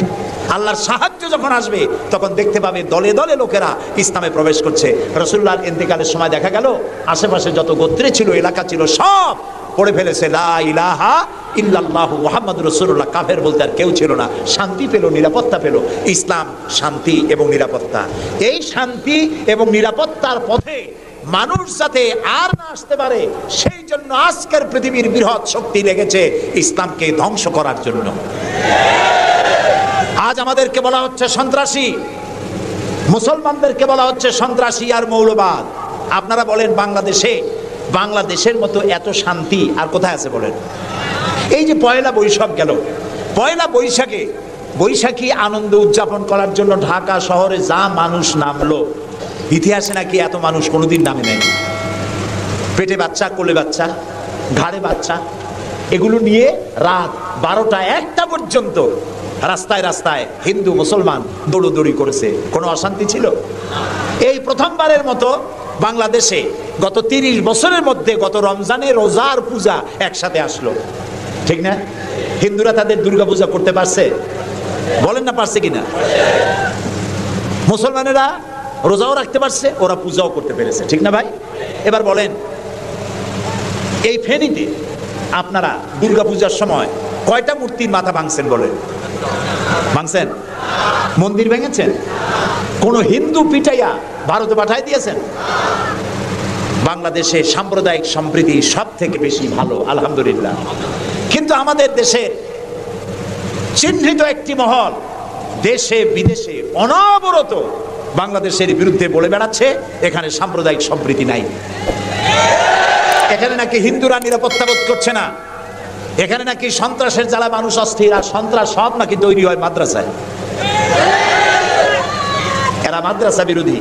আল্লাহর সাহায্য যখন আসবে, তখন দেখতে পাবে দলে দলে লোকেরা ইসলামে প্রবেশ করছে। রাসূলুল্লাহর ইন্তেকালের সময় দেখা গেল আশেপাশে যত গোত্রে ছিল, এলাকা ছিল, সব পড়ে ফেলেছে লা ইলাহা ইল্লাল্লাহু মুহাম্মাদুর রাসূলুল্লাহ। কাফের বলতে আর কেউ ছিল না। শান্তি পেল, নিরাপত্তা পেল। ইসলাম শান্তি এবং নিরাপত্তা। এই শান্তি এবং নিরাপত্তার পথে মানুষ যাতে আর না আসতে পারে, সেই জন্য আজকের পৃথিবীর বৃহৎ শক্তি লেগেছে ইসলামকে ধ্বংস করার জন্য। আজ আমাদেরকে বলা হচ্ছে সন্ত্রাসী, মুসলমানদেরকে বলা হচ্ছে সন্ত্রাসী আর মৌলবাদ। আপনারা বলেন বাংলাদেশের মতো এত শান্তি আর কোথায় আছে বলেন? এই যে পয়লা বৈশাখ গেল, পয়লা বৈশাখী আনন্দ উদযাপন করার জন্য ঢাকা শহরে যা মানুষ নামলো, ইতিহাসে নাকি এত মানুষ কোনোদিন নামে নাই। পেটে বাচ্চা, কোলে বাচ্চা, ঘাড়ে বাচ্চা, এগুলো নিয়ে রাত 12টা 1টা পর্যন্ত রাস্তায় রাস্তায় হিন্দু মুসলমান দৌড়দৌড়ি করেছে। কোনো অশান্তি ছিল? এই প্রথমবারের মতো বাংলাদেশে গত 30 বছরের মধ্যে গত রমজানে রোজার পূজা একসাথে আসলো, ঠিক না? হিন্দুরা তাদের দুর্গা পূজা করতে পারছে? বলেন না পারছে কিনা? মুসলমানেরা রোজাও রাখতে পারছে, ওরা পূজাও করতে পেরেছে, ঠিক না ভাই? এবার বলেন, এই ফেনীতে আপনারা দুর্গা পূজার সময় কয়টা মূর্তির মাথা ভাঙছেন বলেন? ভাঙছেন? মন্দির ভেঙেছেন? কোন হিন্দু পিটাইয়া ভারতে পাঠাই দিয়েছেন? বাংলাদেশে সাম্প্রদায়িক সম্প্রীতি সব থেকে বেশি ভালো, আলহামদুলিল্লাহ। কিন্তু আমাদের দেশের চিহ্নিত একটি মহল দেশে বিদেশে অনবরত বাংলাদেশের বিরুদ্ধে বলে বেড়াচ্ছে এখানে সাম্প্রদায়িক সম্প্রীতি নাই, এখানে নাকি হিন্দুরা নিরাপত্তা বোধ করছে না, এখানে নাকি সন্ত্রাসের জ্বালা মানুষ অস্থির, আর সন্ত্রাস সব নাকি তৈরি হয় মাদ্রাসায়। এরা মাদ্রাসা বিরোধী,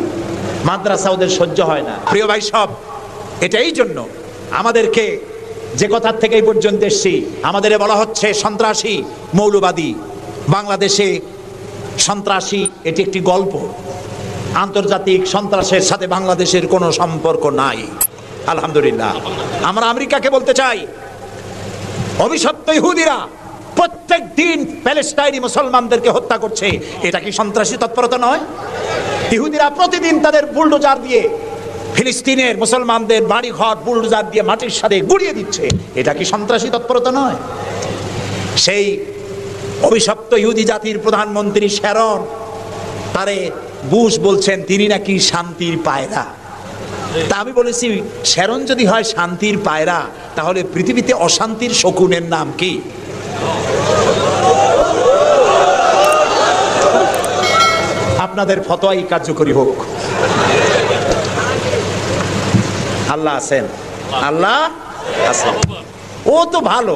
মাদ্রাসা ওদের সহ্য হয় না। প্রিয় ভাই সব, এটা এই জন্য আমাদেরকে যে কথার থেকে এই পর্যন্ত এসেছি, আমাদের বলা হচ্ছে সন্ত্রাসী, মৌলবাদী। বাংলাদেশে সন্ত্রাসী এটি একটি গল্প, আন্তর্জাতিক সন্ত্রাসের সাথে বাংলাদেশের কোনো সম্পর্ক নাই, আলহামদুলিল্লাহ। আমরা আমেরিকাকে বলতে চাই, অভিশপ্ত ইহুদিরা প্রত্যেক দিন প্যালেস্টাইনি মুসলমানদেরকে হত্যা করছে, এটা কি সন্ত্রাসী তৎপরতা নয়? ইহুদিরা প্রতিদিন তাদের বুলডোজার দিয়ে ফিলিস্তিনের মুসলমানদের বাড়ি ঘর বুলডোজার দিয়ে মাটির সাথে গুড়িয়ে দিচ্ছে, এটা কি সন্ত্রাসী তৎপরতা নয়? সেই অভিশপ্ত ইহুদি জাতির প্রধানমন্ত্রী শ্যারন, তারে বুশ বলছেন তিনি নাকি শান্তির পায়রা। তা আমি বলেছি, শ্যারন যদি হয় শান্তির পায়রা, তাহলে পৃথিবীতে অশান্তির শকুনের নাম কি? আপনাদের ফতোয়াই কার্যকরী হোক। আল্লাহ আছেন, আল্লাহ আছেন। ও তো ভালো,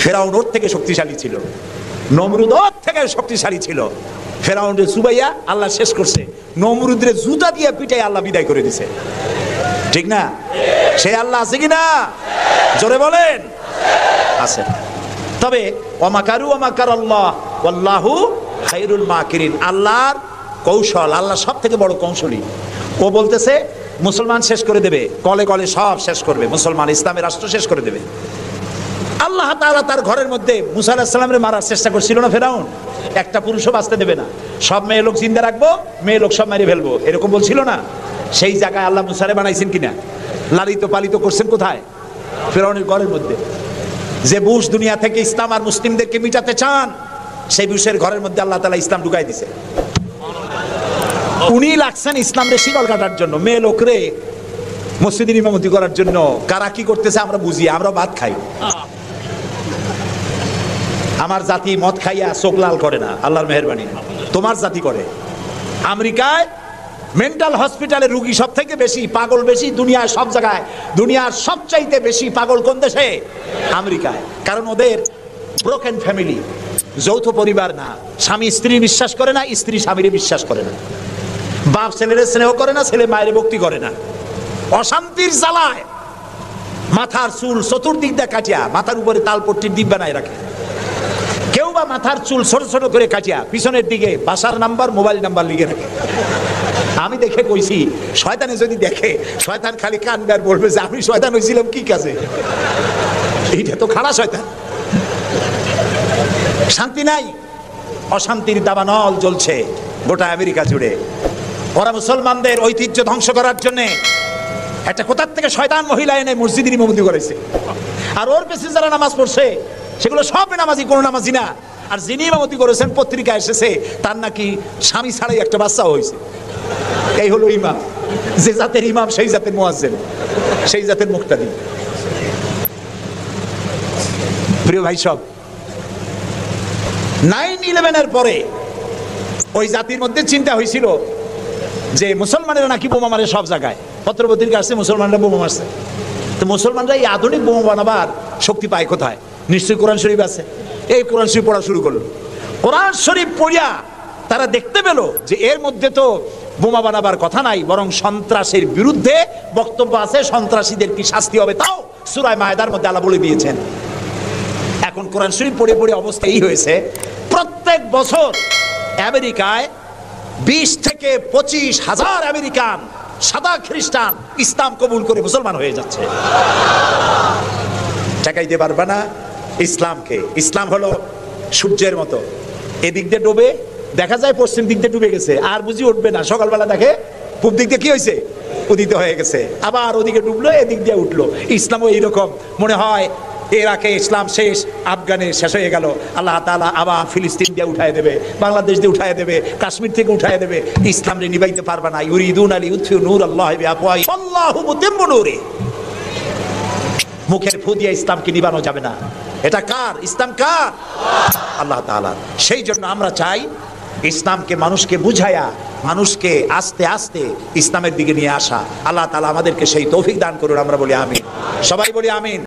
ফেরাউন ওর থেকে শক্তিশালী ছিল, নমরুদ ওর থেকে শক্তিশালী ছিল। ফেরাউনের সুবাইয়া আল্লাহ শেষ করছে, নমরুদের জুতা দিয়ে পিটাই আল্লাহ বিদায় করে দিছে, ঠিক না? সে আল্লাহ আছে কিনা জোরে বলেন, আছে। তবে ওয়ামাকারু ওয়ামাকার আল্লাহ ওয়াল্লাহু খায়রুল মাকিরিন, আল্লাহর কৌশল, আল্লাহ সব থেকে বড় কৌশলী। ও বলতেছে মুসলমান শেষ করে দেবে, কলে কলে সব শেষ করবে, মুসলমান ইসলামের রাষ্ট্র শেষ করে দেবে। আল্লাহ তাআলা তার ঘরের মধ্যে মুসা আলাইহিস সালামের মারার চেষ্টা করছিল না ফেরাউন? একটা পুরুষও বাঁচতে দেবে না, সব মেয়ে লোক জিন্দা রাখবো, মেয়ে লোক সব মেরে ফেলবো, এরকম বলছিল না? সেই জায়গায় আল্লাহ মুসারে বানাইছেন কিনা? লালিত পালিত করছেন কোথায়? ফেরাউনের ঘরের মধ্যে। যে বুশ দুনিয়া থেকে ইসলাম আর মুসলিমদেরকে মিটাতে চান, সেই বুশের ঘরের মধ্যে আল্লাহ তাআলা ইসলাম ঢুকাই দিছে। উনি লাগছেন ইসলামকে শিকল কাটার জন্য, মেয়ে লোকরে মসজিদের ইমামতি করার জন্য। কারা কি করতেছে আমরা বুঝি, আমরা ভাত খাই। আমার জাতি মদ খাইয়া চোখ লাল করে না, আল্লাহর মেহেরবানি, তোমার জাতি করে। আমেরিকায় মেন্টাল হসপিটালে রুগী সব থেকে বেশি, পাগল বেশি দুনিয়ার সব জায়গায়। দুনিয়ার সবচাইতে বেশি পাগল কোন দেশে? আমেরিকায়। কারণ ওদের ব্রোকেন ফ্যামিলি, যৌথ পরিবার না, স্বামী স্ত্রী বিশ্বাস করে না, স্ত্রী স্বামীরে বিশ্বাস করে না, বাপ ছেলেরে স্নেহ করে না, ছেলে মায়ের ভক্তি করে না। অশান্তির জ্বালায় মাথার চুল চতুর্দিক দিয়ে কাটিয়া মাথার উপরে তালপট্টির দ্বীপ বানায় রাখে। কেউ বা মাথার চুল ছোট ছোট করে কাটিয়া পিছনের দিকে বাসার নাম্বার, মোবাইল নাম্বার লিখে রাখে। আমি দেখে কইছি, শয়তানে যদি দেখে, শয়তান খালি কানবে আর বলবে যে আমি শয়তান হয়েছিলাম কি কাজে, এইটা তো খারাপ শয়তান। শান্তি নাই, অশান্তির দাবানল জ্বলছে গোটা আমেরিকা জুড়ে। ওরা মুসলমানদের ঐতিহ্য ধ্বংস করার জন্য একটা কোথার থেকে শয়তান মহিলা এনে মসজিদের ইমামতি করেছে। আর ওর পেছনে যারা নামাজ পড়ছে সেগুলো সব নামাজি, কোনো নামাজি না। আর যিনি ইমামতি করেছেন পত্রিকা এসেছে তার নাকি স্বামী ছাড়াই একটা বাচ্চাও হয়েছে। এই হলো ইমাম, যে জাতের ইমাম সেই জাতের মুয়াজ্জিন, সেই জাতের মুক্তাদি। প্রিয় ভাই সব, 9/11-এর পরে ওই জাতির মধ্যে চিন্তা হয়েছিল যে মুসলমানেরা নাকি বোমা মারে সব জায়গায়। পত্রপত্রিকা আসছে মুসলমানরা বোমা মারছে। তো মুসলমানরা এই আধুনিক বোমা বানাবার শক্তি পায় কোথায়? নিশ্চয়ই কোরআন শরীফ আছে। এই কোরআন শরীফ পড়া শুরু করলো। কোরআন শরীফ পড়িয়া তারা দেখতে পেল যে এর মধ্যে তো বোমা বানাবার কথা নাই, বরং সন্ত্রাসের বিরুদ্ধে বক্তব্য আছে, সন্ত্রাসীদের কি শাস্তি হবে তাও সূরা মায়েদার মধ্যে আল্লাহ বলে দিয়েছেন। এখন কোরআন শরীফ পড়ে পড়ে অবস্থা এই হয়েছে, প্রত্যেক বছর আমেরিকায় 20 থেকে 25 হাজার আমেরিকান সাদা খ্রিস্টান ইসলাম কবুল করে মুসলমান হয়ে যাচ্ছে। ঠেকাইতে পারবে না ইসলামকে। ইসলাম হলো সূর্যের মতো, এদিক দিয়ে ডুবে দেখা যায় পশ্চিম দিক দিয়ে ডুবে গেছে, আর বুঝি উঠবে না। সকালবেলা দেখে পূব দিক দিয়ে কি হয়েছে, উদিত হয়ে গেছে, আবার ওদিকে ডুবলো, এদিক দিয়ে উঠলো। ইসলামও এইরকম, মনে হয় ইরাকে ইসলাম শেষ, আফগানে শেষ হয়ে গেল, আল্লাহ তাআলা আবার ফিলিস্তিন দিয়ে উঠায় দেবে, বাংলাদেশ দিয়ে উঠায় দেবে, কাশ্মীর থেকে উঠায় দেবে। ইসলাম রে নিবাইতে পারবে না। ইউরিদুনা লিইউতফিউ নূরাল্লাহি বিআফওয়াহি আল্লাহু মুতিম্মু নূরি। মুখের ফু দিয়ে ইসলামকে নিবানো যাবে না। এটা কার? ইসলাম কার? আল্লাহ তাআলার। সেই জন্য আমরা চাই ইসলামকে মানুষকে বুঝায়া, মানুষকে আস্তে আস্তে ইসলামের দিকে নিয়ে আসা। আল্লাহ তাআলা আমাদেরকে সেই তৌফিক দান করুন। আমরা বলি আমিন, সবাই বলি আমিন।